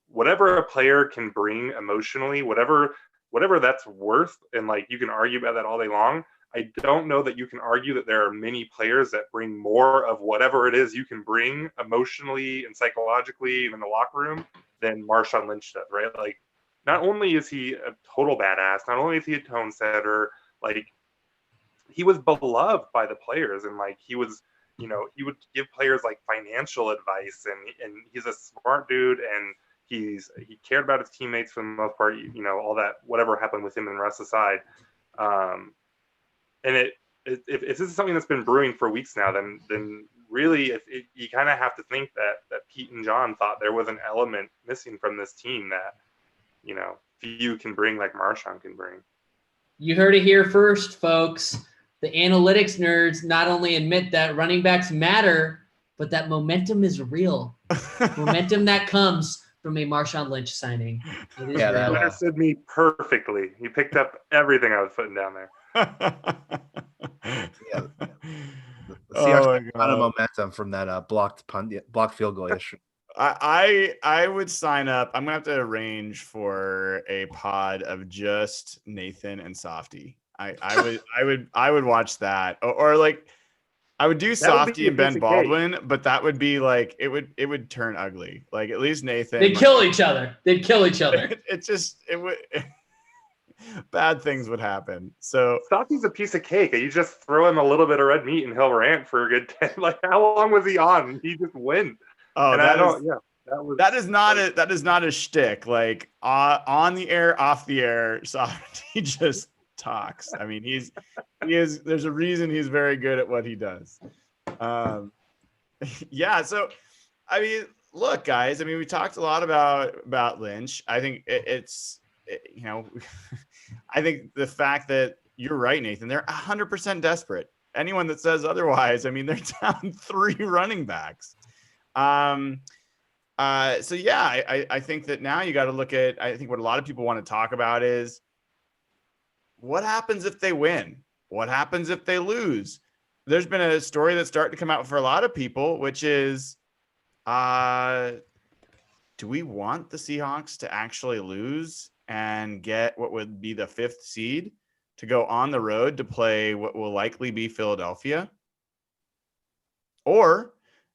whatever a player can bring emotionally, whatever that's worth, and you can argue about that all day long. I don't know that you can argue that there are many players that bring more of whatever it is you can bring emotionally and psychologically in the locker room than Marshawn Lynch does, right? Not only is he a total badass, not only is he a tone setter, he was beloved by the players, and he was, he would give players financial advice, and he's a smart dude, and he cared about his teammates for the most part, all that, whatever happened with him and Russ aside. And if this is something that's been brewing for weeks now, then really you kind of have to think that Pete and John thought there was an element missing from this team that, few can bring like Marshawn can bring. You heard it here first, folks. The analytics nerds not only admit that running backs matter, but that momentum is real. Momentum that comes from a Marshawn Lynch signing. It is real. You understood me perfectly. You picked up everything I was putting down there. Yeah. The Seahawks got a momentum from that blocked field goal issue. I would sign up. I'm gonna have to arrange for a pod of just Nathan and Softy. I would watch that, or like I would do That would be Softy a and piece Ben of Baldwin, but that would be like it would turn ugly. Like at least Nathan. They'd kill each other. They'd kill each other. It would bad things would happen. So Softy's a piece of cake. You just throw him a little bit of red meat and he'll rant for a good 10. Like, how long was he on? He just wins. oh, And that is not a shtick. Like on the air, off the air, Softy just talks. I mean, there's a reason he's very good at what he does. Yeah. So, I mean, look, guys. I mean, we talked a lot about Lynch. I think I think the fact that you're right, Nathan, they're 100% desperate. Anyone that says otherwise, I mean, they're down 3 running backs. So yeah, I think that now you got to look at, I think what a lot of people want to talk about is what happens if they win? What happens if they lose? There's been a story that's starting to come out for a lot of people, which is, do we want the Seahawks to actually lose and get what would be the 5th seed to go on the road to play what will likely be Philadelphia? Or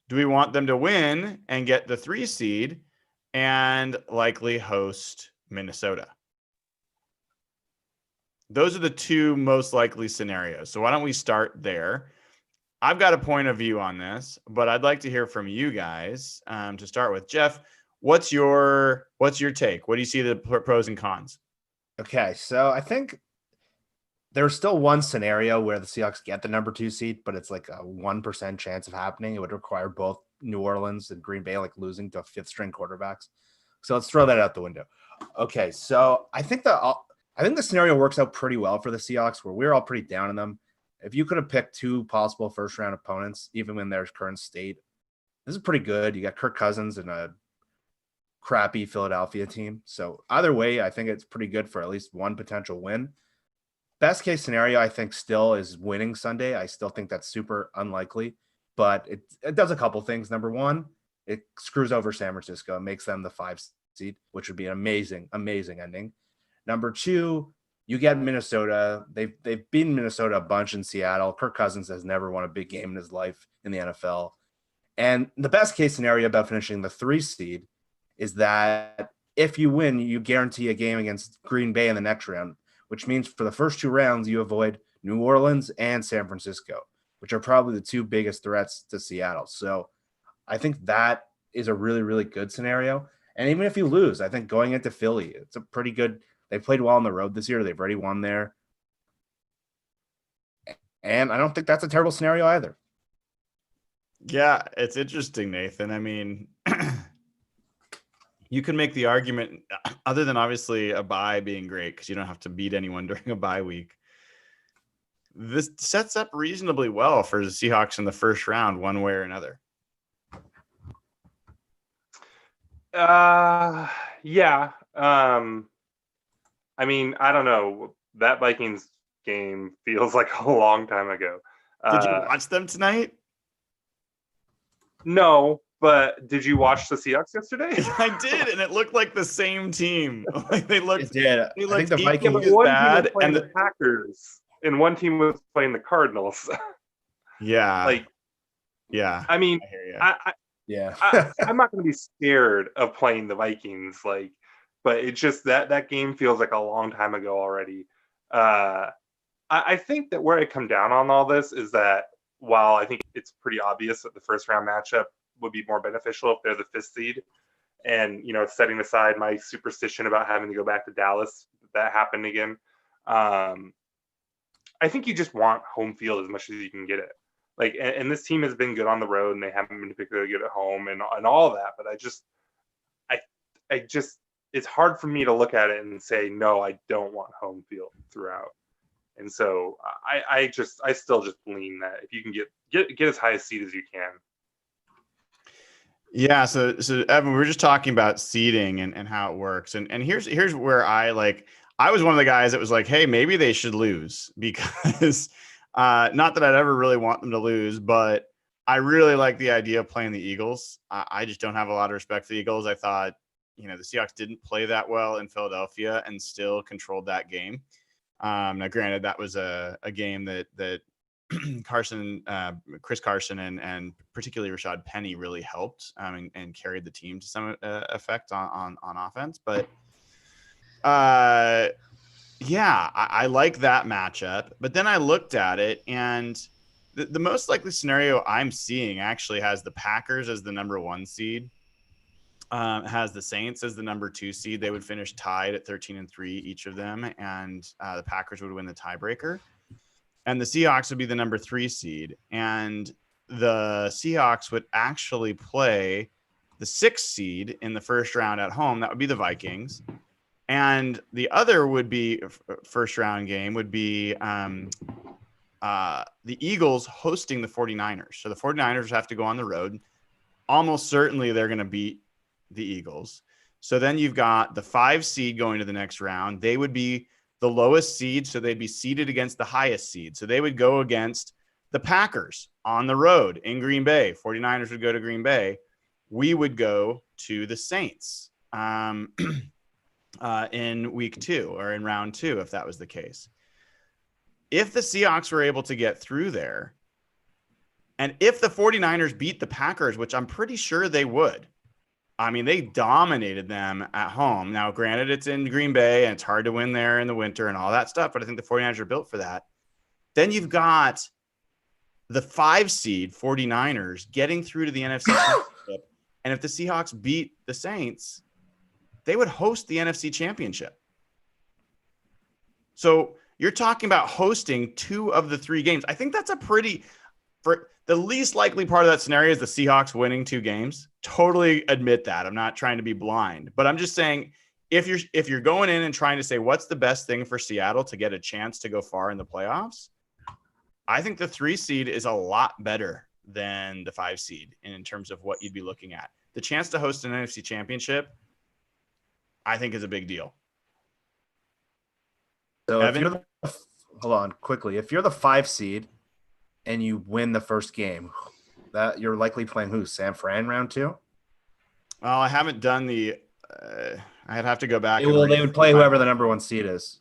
do we want them to win and get the 3 seed and likely host Minnesota? Those are the 2 most likely scenarios. So why don't we start there? I've got a point of view on this, but I'd like to hear from you guys to start with. Jeff, what's your take? What do you see the pros and cons? Okay, so I think there's still one scenario where the Seahawks get the number 2 seed, but it's like a 1% chance of happening. It would require both New Orleans and Green Bay like losing to 5th string quarterbacks. So let's throw that out the window. Okay, so I think the scenario works out pretty well for the Seahawks, where we're all pretty down on them. If you could have picked 2 possible first round opponents, even in their current state, this is pretty good. You got Kirk Cousins and a crappy Philadelphia team. So either way, I think it's pretty good for at least one potential win. Best case scenario, I think, still is winning Sunday. I still think that's super unlikely, but it does a couple things. Number one, it screws over San Francisco and makes them the 5 seed, which would be an amazing, amazing ending. Number 2, you get Minnesota. They've beaten Minnesota a bunch in Seattle. Kirk Cousins has never won a big game in his life in the NFL. And the best case scenario about finishing the 3 seed is that if you win, you guarantee a game against Green Bay in the next round, which means for the first 2 rounds, you avoid New Orleans and San Francisco, which are probably the 2 biggest threats to Seattle. So I think that is a really, really good scenario. And even if you lose, I think going into Philly, it's a pretty good – they played well on the road this year. They've already won there. And I don't think that's a terrible scenario either. Yeah, it's interesting, Nathan. I mean, you can make the argument, other than obviously a bye being great because you don't have to beat anyone during a bye week. This sets up reasonably well for the Seahawks in the first round, one way or another. Yeah. I mean, I don't know. That Vikings game feels like a long time ago. Did you watch them tonight? No, but did you watch the Seahawks yesterday? I did, and it looked like the same team. Like they looked. It did. They I think looked the Vikings equally as one bad, team was playing and the Packers, and one team was playing the Cardinals. yeah, Like, yeah. I mean, I hear you. I'm not going to be scared of playing the Vikings, like, but it's just that game feels like a long time ago already. I think that where I come down on all this is that while I think it's pretty obvious that the first round matchup would be more beneficial if they're the 5th seed, and setting aside my superstition about having to go back to Dallas, that happened again. I think you just want home field as much as you can get it. Like, and this team has been good on the road, and they haven't been particularly good at home, and all that. But I just, it's hard for me to look at it and say no, I don't want home field throughout. And so I still just lean that if you can get as high a seed as you can. Yeah, so Evan, we were just talking about seeding and how it works, and here's where I was one of the guys that was like, hey, maybe they should lose because not that I'd ever really want them to lose, but I really like the idea of playing the Eagles. I just don't have a lot of respect for the Eagles. I thought the Seahawks didn't play that well in Philadelphia and still controlled that game. Now, granted, that was a game that Chris Carson, and particularly Rashad Penny really helped and carried the team to some effect on offense. But yeah, I like that matchup. But then I looked at it, and the most likely scenario I'm seeing actually has the Packers as the number 1 seed. Has the Saints as the number 2 seed. They would finish tied at 13-3, each of them, and the Packers would win the tiebreaker. And the Seahawks would be the number 3 seed. And the Seahawks would actually play the 6th seed in the first round at home. That would be the Vikings. And the other would be first round game would be the Eagles hosting the 49ers. So the 49ers have to go on the road. Almost certainly they're going to beat the Eagles. So then you've got the 5 seed going to the next round. They would be the lowest seed, so they'd be seeded against the highest seed. So they would go against the Packers on the road in Green Bay. 49ers would go to Green Bay. We would go to the Saints in week 2 or in round 2, if that was the case. If the Seahawks were able to get through there, and if the 49ers beat the Packers, which I'm pretty sure they would, I mean, they dominated them at home. Now, granted, it's in Green Bay and it's hard to win there in the winter and all that stuff, but I think the 49ers are built for that. Then you've got the 5 seed 49ers getting through to the NFC Championship. And if the Seahawks beat the Saints, they would host the NFC Championship. So you're talking about hosting 2 of the 3 games. I think that's a pretty, for the least likely part of that scenario is the Seahawks winning 2 games. Totally admit that. I'm not trying to be blind, but I'm just saying if you're going in and trying to say what's the best thing for Seattle to get a chance to go far in the playoffs, I think the 3 seed is a lot better than the 5 seed in terms of what you'd be looking at. The chance to host an NFC Championship, I think, is a big deal. So Evan? hold on quickly. If you're the 5 seed and you win the first game, that you're likely playing who? San Fran round 2? Well, I haven't done the. I'd have to go back. They would play whoever the number 1 seed is.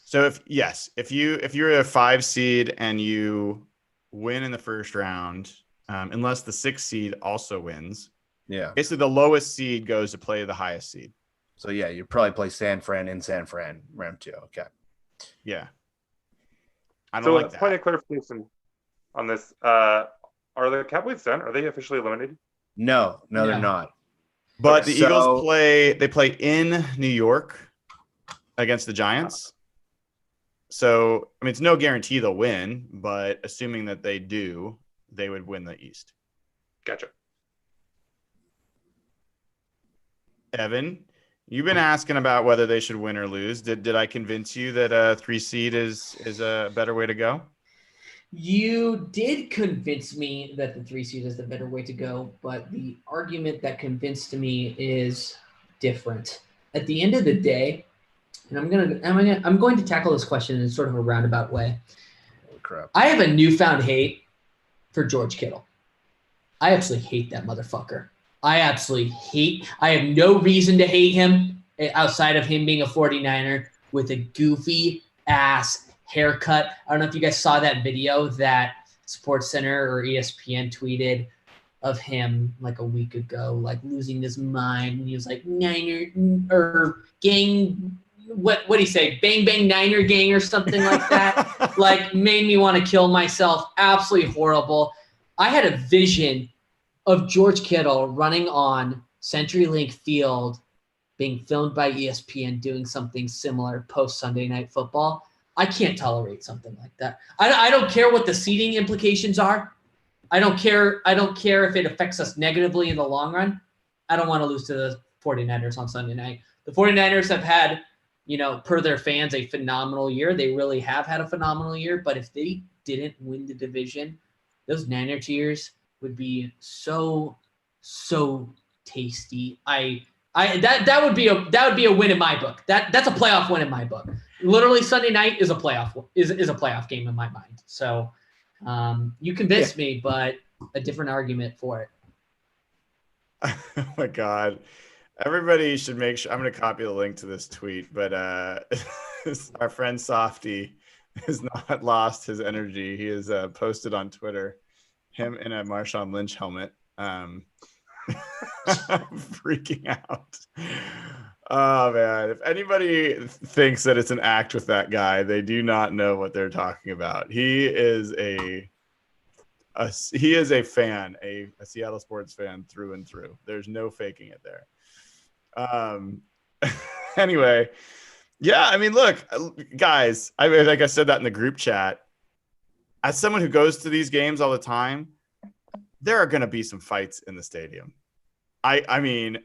So if you're a 5 seed and you win in the first round, unless the 6 seed also wins, yeah, basically the lowest seed goes to play the highest seed. So yeah, you probably play San Fran in San Fran round 2. Okay. Yeah. I don't So like that. Point of clarification on this: are the Cowboys done? Are they officially eliminated? No, they're not. But Okay, the Eagles play in New York against the Giants. So, I mean, it's no guarantee they'll win, but assuming that they do, they would win the East. Gotcha. Evan, you've been asking about whether they should win or lose. Did I convince you that a 3 seed is a better way to go? You did convince me that the 3 seed is the better way to go, but the argument that convinced me is different. At the end of the day, and I'm going to tackle this question in sort of a roundabout way. Oh, crap. I have a newfound hate for George Kittle. I absolutely hate that motherfucker. I have no reason to hate him outside of him being a 49er with a goofy ass haircut. I don't know if you guys saw that video that SportsCenter or ESPN tweeted of him like a week ago, like losing his mind. And he was like, Niner or gang, what do you say? Bang, bang, Niner gang or something like that. Like made me want to kill myself. Absolutely horrible. I had a vision of George Kittle running on CenturyLink Field, being filmed by ESPN, doing something similar post Sunday Night Football. I can't tolerate something like that. I don't care what the seating implications are. I don't care if it affects us negatively in the long run. I don't want to lose to the 49ers on Sunday night. The 49ers have had, per their fans, a phenomenal year. They really have had a phenomenal year. But if they didn't win the division, those Niner cheers would be so tasty. That would be a win in my book. That's a playoff win in my book. Literally Sunday night is a playoff game in my mind. So you convinced me, but a different argument for it. Oh my God. Everybody should make sure. I'm going to copy the link to this tweet, but our friend Softy has not lost his energy. He has posted on Twitter him in a Marshawn Lynch helmet, freaking out. Oh man, if anybody thinks that it's an act with that guy, they do not know what they're talking about. He is a fan, a Seattle sports fan through and through. There's no faking it there. Anyway, yeah, I mean, look, guys, like I said that in the group chat, as someone who goes to these games all the time, there are going to be some fights in the stadium. I mean,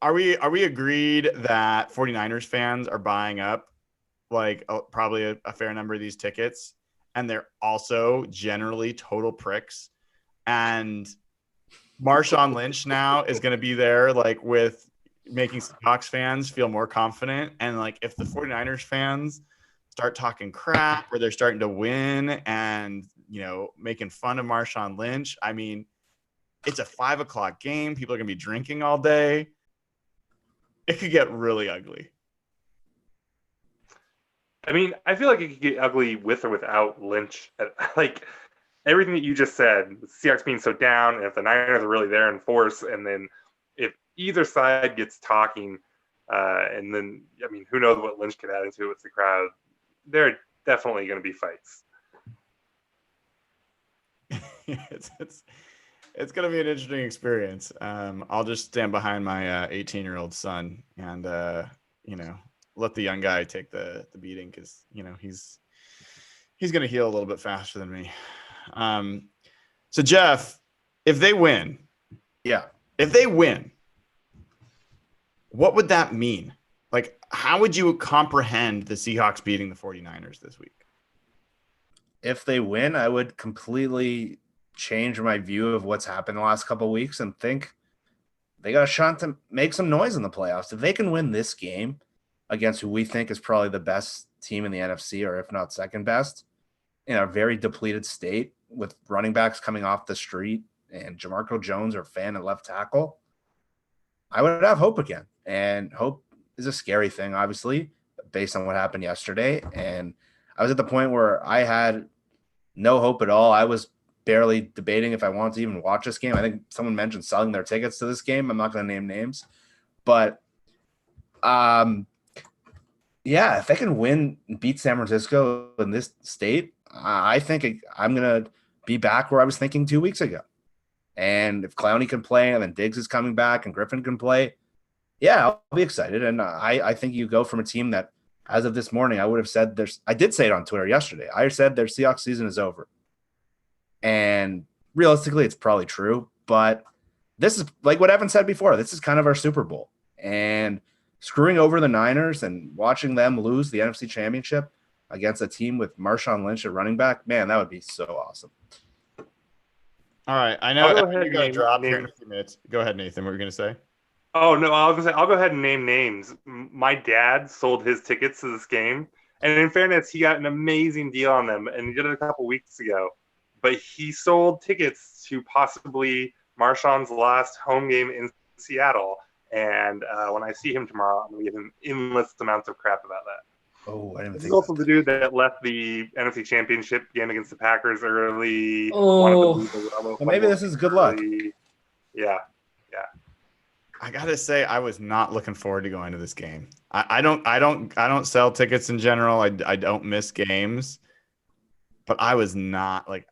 are we agreed that 49ers fans are buying up like probably a fair number of these tickets, and they're also generally total pricks, and Marshawn Lynch now is going to be there like with making Seahawks fans feel more confident, and like if the 49ers fans start talking crap or they're starting to win and, you know, making fun of Marshawn Lynch, I mean, it's a 5:00 game. People are going to be drinking all day. It could get really ugly. I mean, I feel like it could get ugly with or without Lynch. Like everything that you just said, the Seahawks being so down, and if the Niners are really there in force, and then if either side gets talking, and then, I mean, who knows what Lynch could add into it with the crowd. There are definitely going to be fights. It's going to be an interesting experience. I'll just stand behind my 18-year-old son and, you know, let the young guy take the beating because, you know, he's going to heal a little bit faster than me. So, Jeff, if they win, what would that mean? Like, how would you comprehend the Seahawks beating the 49ers this week? If they win, I would completely change my view of what's happened the last couple of weeks and think they got a shot to make some noise in the playoffs. If they can win this game against who we think is probably the best team in the NFC, or if not second best, in a very depleted state with running backs coming off the street and Jamarco Jones or fan at left tackle, I would have hope again. And hope is a scary thing, obviously, based on what happened yesterday. And I was at the point where I had no hope at all. I was barely debating if I wanted to even watch this game. I think someone mentioned selling their tickets to this game. I'm not going to name names, but yeah, if they can win, beat San Francisco in this state, I think I'm going to be back where I was thinking 2 weeks ago. And if Clowney can play and then Diggs is coming back and Griffin can play, yeah, I'll be excited. And I think you go from a team that, as of this morning, I would have said I did say it on Twitter yesterday. I said their Seahawks season is over. And realistically, it's probably true. But this is like what Evan said before. This is kind of our Super Bowl. And screwing over the Niners and watching them lose the NFC Championship against a team with Marshawn Lynch at running back, man, that would be so awesome. All right. I know you're going to drop here in a few minutes. Go ahead, Nathan. What were you going to say? Oh, no, I was going to say, I'll go ahead and name names. My dad sold his tickets to this game. And in fairness, he got an amazing deal on them. And he did it a couple weeks ago. But he sold tickets to possibly Marshawn's last home game in Seattle. And when I see him tomorrow, I'm going to give him endless amounts of crap about that. Oh, I didn't think He's also the dude that left the NFC Championship game against the Packers early. Well, maybe this is good luck. Yeah. I gotta say, I was not looking forward to going to this game. I don't sell tickets in general. I don't miss games, but I was not like.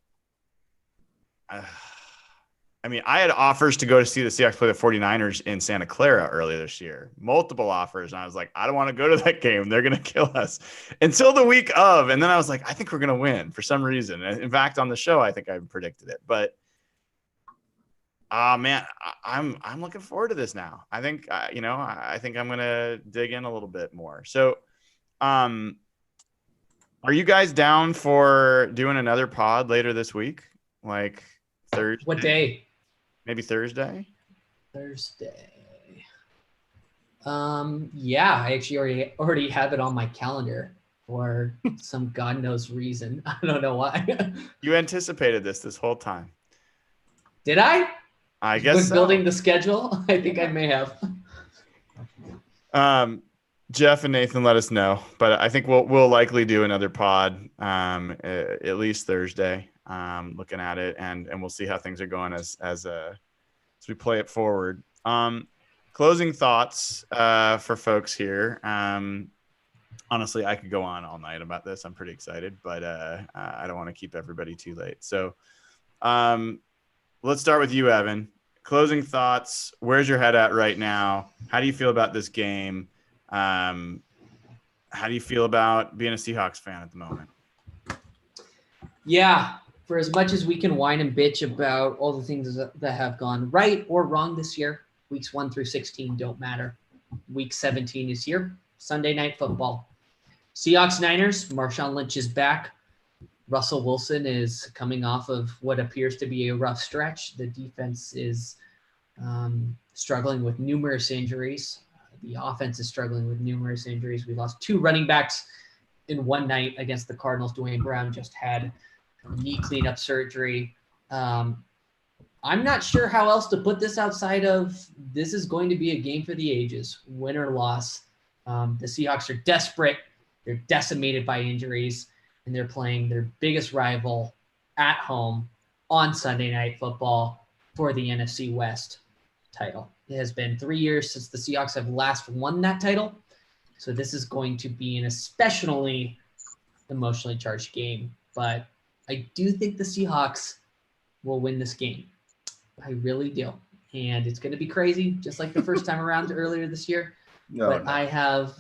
I mean, I had offers to go to see the Seahawks play the 49ers in Santa Clara earlier this year. Multiple offers. And I was like, I don't want to go to that game. They're going to kill us until the week of. And then I was like, I think we're going to win for some reason. In fact, on the show, I think I predicted it. But, man, I'm looking forward to this now. I think, I think I'm going to dig in a little bit more. So, are you guys down for doing another pod later this week? Like Thursday? What day? Maybe Thursday? Thursday. Yeah, I actually already have it on my calendar for some God knows reason. I don't know why. You anticipated this whole time. Did I? I guess when so. Building the schedule, I think I may have. Jeff and Nathan, let us know. But I think we'll likely do another pod at least Thursday, looking at it, and we'll see how things are going as we play it forward. Closing thoughts for folks here. Honestly, I could go on all night about this. I'm pretty excited, but I don't want to keep everybody too late. So let's start with you, Evan. Closing thoughts. Where's your head at right now? How do you feel about this game? How do you feel about being a Seahawks fan at the moment? Yeah, for as much as we can whine and bitch about all the things that have gone right or wrong this year, weeks 1 through 16 don't matter. Week 17 is here. Sunday Night Football. Seahawks Niners, Marshawn Lynch is back. Russell Wilson is coming off of what appears to be a rough stretch. The defense is struggling with numerous injuries. The offense is struggling with numerous injuries. We lost 2 running backs in one night against the Cardinals. Dwayne Brown just had knee cleanup surgery. I'm not sure how else to put this outside of this is going to be a game for the ages, win or loss. The Seahawks are desperate. They're decimated by injuries, and they're playing their biggest rival at home on Sunday Night Football for the NFC West title. It has been 3 years since the Seahawks have last won that title, so this is going to be an especially emotionally charged game. But I do think the Seahawks will win this game. I really do. And it's going to be crazy, just like the first time around earlier this year. No. I have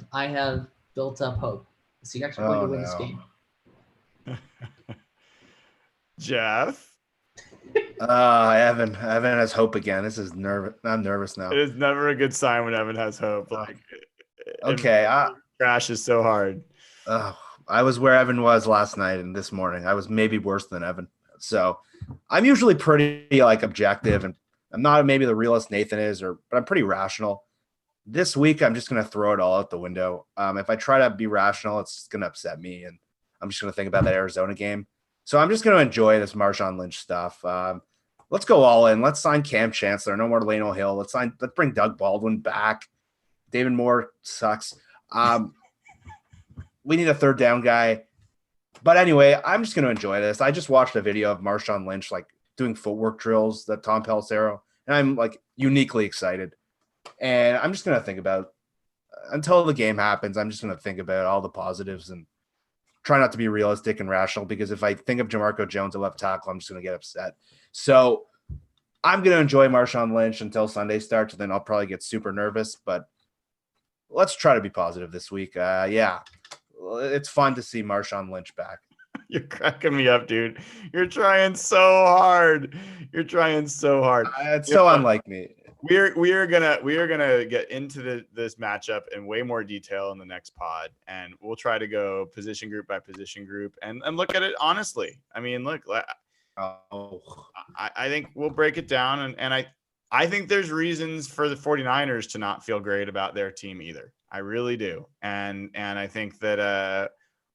built up hope. The Seahawks are going to win this game. Jeff? Evan has hope again. This is nervous. I'm nervous now. It is never a good sign when Evan has hope. Like, okay, crashes so hard. I was where Evan was last night and this morning. I was maybe worse than Evan. So I'm usually pretty objective, and I'm not maybe the realist Nathan is, but I'm pretty rational. This week, I'm just going to throw it all out the window. If I try to be rational, it's going to upset me, and I'm just going to think about that Arizona game. So I'm just going to enjoy this Marshawn Lynch stuff. Let's go all in. Let's sign Cam Chancellor. No more Lano Hill. Let's bring Doug Baldwin back. David Moore sucks. We need a third down guy. But anyway, I'm just going to enjoy this. I just watched a video of Marshawn Lynch doing footwork drills that Tom Pelissero, and I'm uniquely excited. And I'm just going to think about until the game happens. I'm just going to think about all the positives and try not to be realistic and rational, because if I think of Jamarco Jones at left tackle, I'm just going to get upset. So I'm going to enjoy Marshawn Lynch until Sunday starts, and then I'll probably get super nervous. But let's try to be positive this week. Yeah, it's fun to see Marshawn Lynch back. You're cracking me up, dude. You're trying so hard. It's so unlike me. We are gonna get into this matchup in way more detail in the next pod, and we'll try to go position group by position group and look at it honestly. I mean, look, I think we'll break it down, and I think there's reasons for the 49ers to not feel great about their team either. I really do, and I think that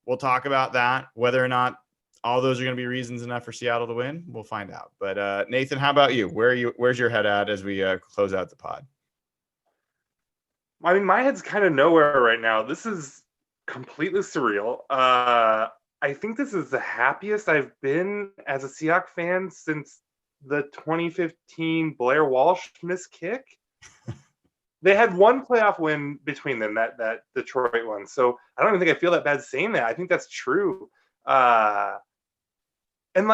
we'll talk about that. Whether or not all those are going to be reasons enough for Seattle to win, we'll find out. But Nathan, how about you? Where's your head at as we close out the pod? I mean, my head's kind of nowhere right now. This is completely surreal. I think this is the happiest I've been as a Seahawks fan since the 2015 Blair Walsh missed kick. They had one playoff win between them, that Detroit one. So I don't even think I feel that bad saying that. I think that's true. And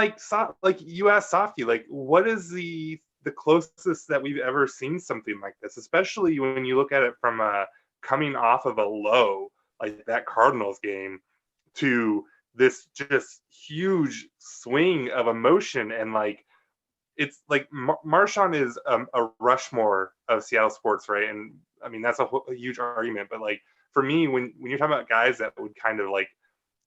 you asked Softy, what is the closest that we've ever seen something like this, especially when you look at it from coming off of a low like that Cardinals game to this just huge swing of emotion. And it's like Marshawn is a Rushmore of Seattle sports, right? And I mean, that's a huge argument, but for me, when you're talking about guys that would kind of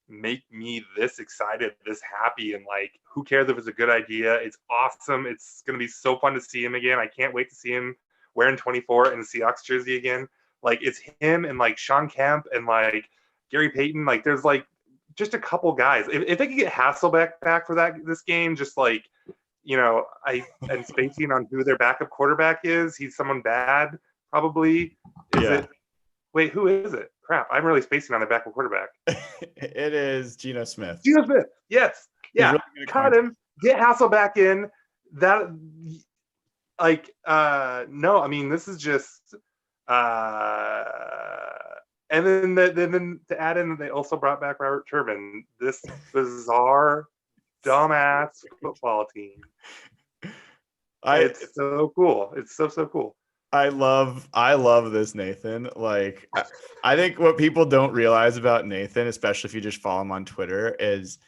make me this excited, this happy, and who cares if it's a good idea? It's awesome. It's going to be so fun to see him again. I can't wait to see him wearing 24 in the Seahawks jersey again. It's him and Sean Kemp and Gary Payton. There's just a couple guys. If they could get Hasselbeck back for this game, just I'm spacing on who their backup quarterback is. He's someone bad, probably. Wait, who is it? crap, I'm really spacing on the backup quarterback. It is Geno Smith. Geno Smith. Yes. Yeah. Really good at Cut him. Get Hasselbeck in. That no, I mean, this is just and then to add in, they also brought back Robert Turbin. This bizarre, dumbass football team. It's so cool. It's so cool. I love this, Nathan. Like, I think what people don't realize about Nathan, especially if you just follow him on Twitter, is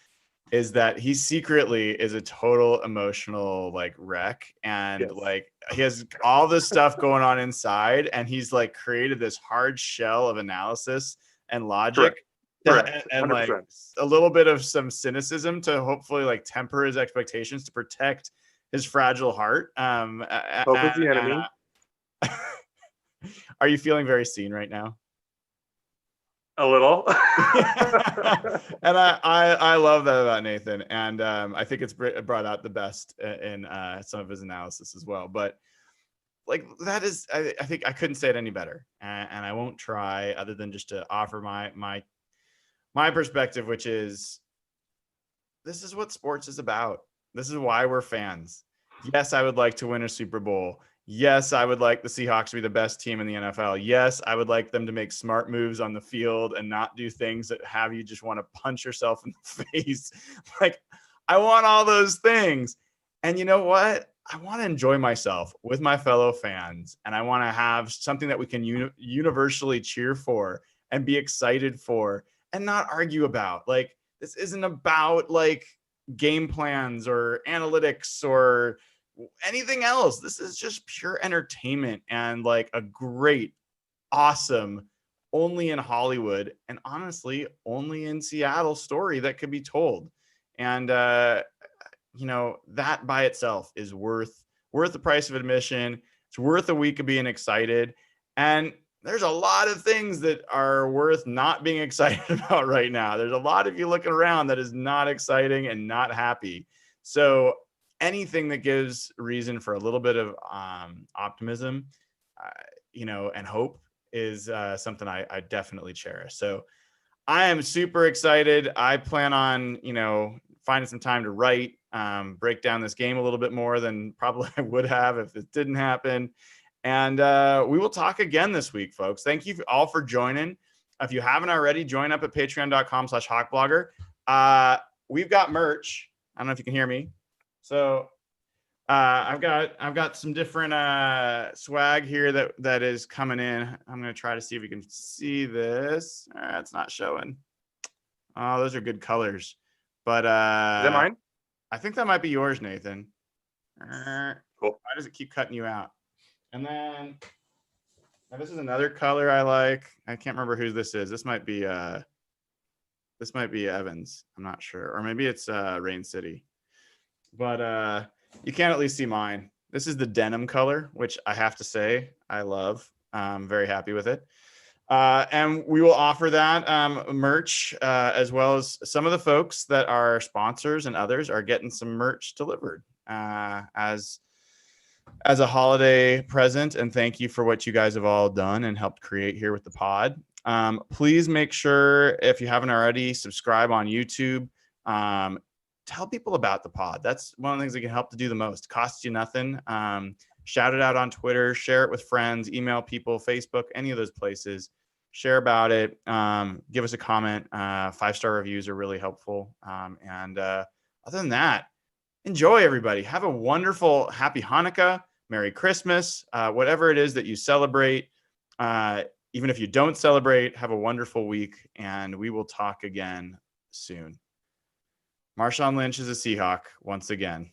that he secretly is a total emotional like wreck, and like he has all this stuff going on inside, and he's like created this hard shell of analysis and logic. Correct. And like a little bit of some cynicism to hopefully like temper his expectations to protect his fragile heart. Hope is the enemy. Are you feeling very seen right now? A little. And I love that about Nathan, and I think it's brought out the best in some of his analysis as well. But like that is, I think I couldn't say it any better, and I won't try other than just to offer my perspective, which is this is what sports is about. This is why we're fans. Yes, I would like to win a Super Bowl. Yes, I would like the Seahawks to be the best team in the NFL. Yes, I would like them to make smart moves on the field and not do things that have you just want to punch yourself in the face. Like, I want all those things. And you know what? I want to enjoy myself with my fellow fans. And I want to have something that we can universally cheer for and be excited for and not argue about. Like, this isn't about like game plans or analytics or anything else. This is just pure entertainment and like a great, awesome, only in Hollywood and honestly only in Seattle story that could be told. And you know, that by itself is worth the price of admission. It's worth a week of being excited. And there's a lot of things that are worth not being excited about right now. There's a lot of you looking around that is not exciting and not happy. So anything that gives reason for a little bit of optimism, you know, and hope is something I definitely cherish. So I am super excited. I plan on, you know, finding some time to write, break down this game a little bit more than probably I would have if it didn't happen. And we will talk again this week, folks. Thank you all for joining. If you haven't already, join up at patreon.com/hawkblogger. We've got merch. I don't know if you can hear me. So I've got some different swag here that is coming in. I'm going to try to see if we can see this. It's not showing. Oh, those are good colors. But is that mine? I think that might be yours, Nathan. Cool. Why does it keep cutting you out? And then this is another color I like. I can't remember who this is. This might be Evans. I'm not sure. Or maybe it's Rain City. But you can at least see mine. This is the denim color, which I have to say I love. I'm very happy with it. And we will offer that merch as well as some of the folks that are sponsors and others are getting some merch delivered as a holiday present. And thank you for what you guys have all done and helped create here with the pod. Please make sure, if you haven't already, subscribe on YouTube. Tell people about the pod. That's one of the things that can help to do the most. Costs you nothing. Shout it out on Twitter, share it with friends, email people, Facebook, any of those places. Share about it. Give us a comment. 5-star reviews are really helpful. And other than that, enjoy, everybody. Have a wonderful, happy Hanukkah, Merry Christmas, whatever it is that you celebrate. Even if you don't celebrate, have a wonderful week, and we will talk again soon. Marshawn Lynch is a Seahawk once again.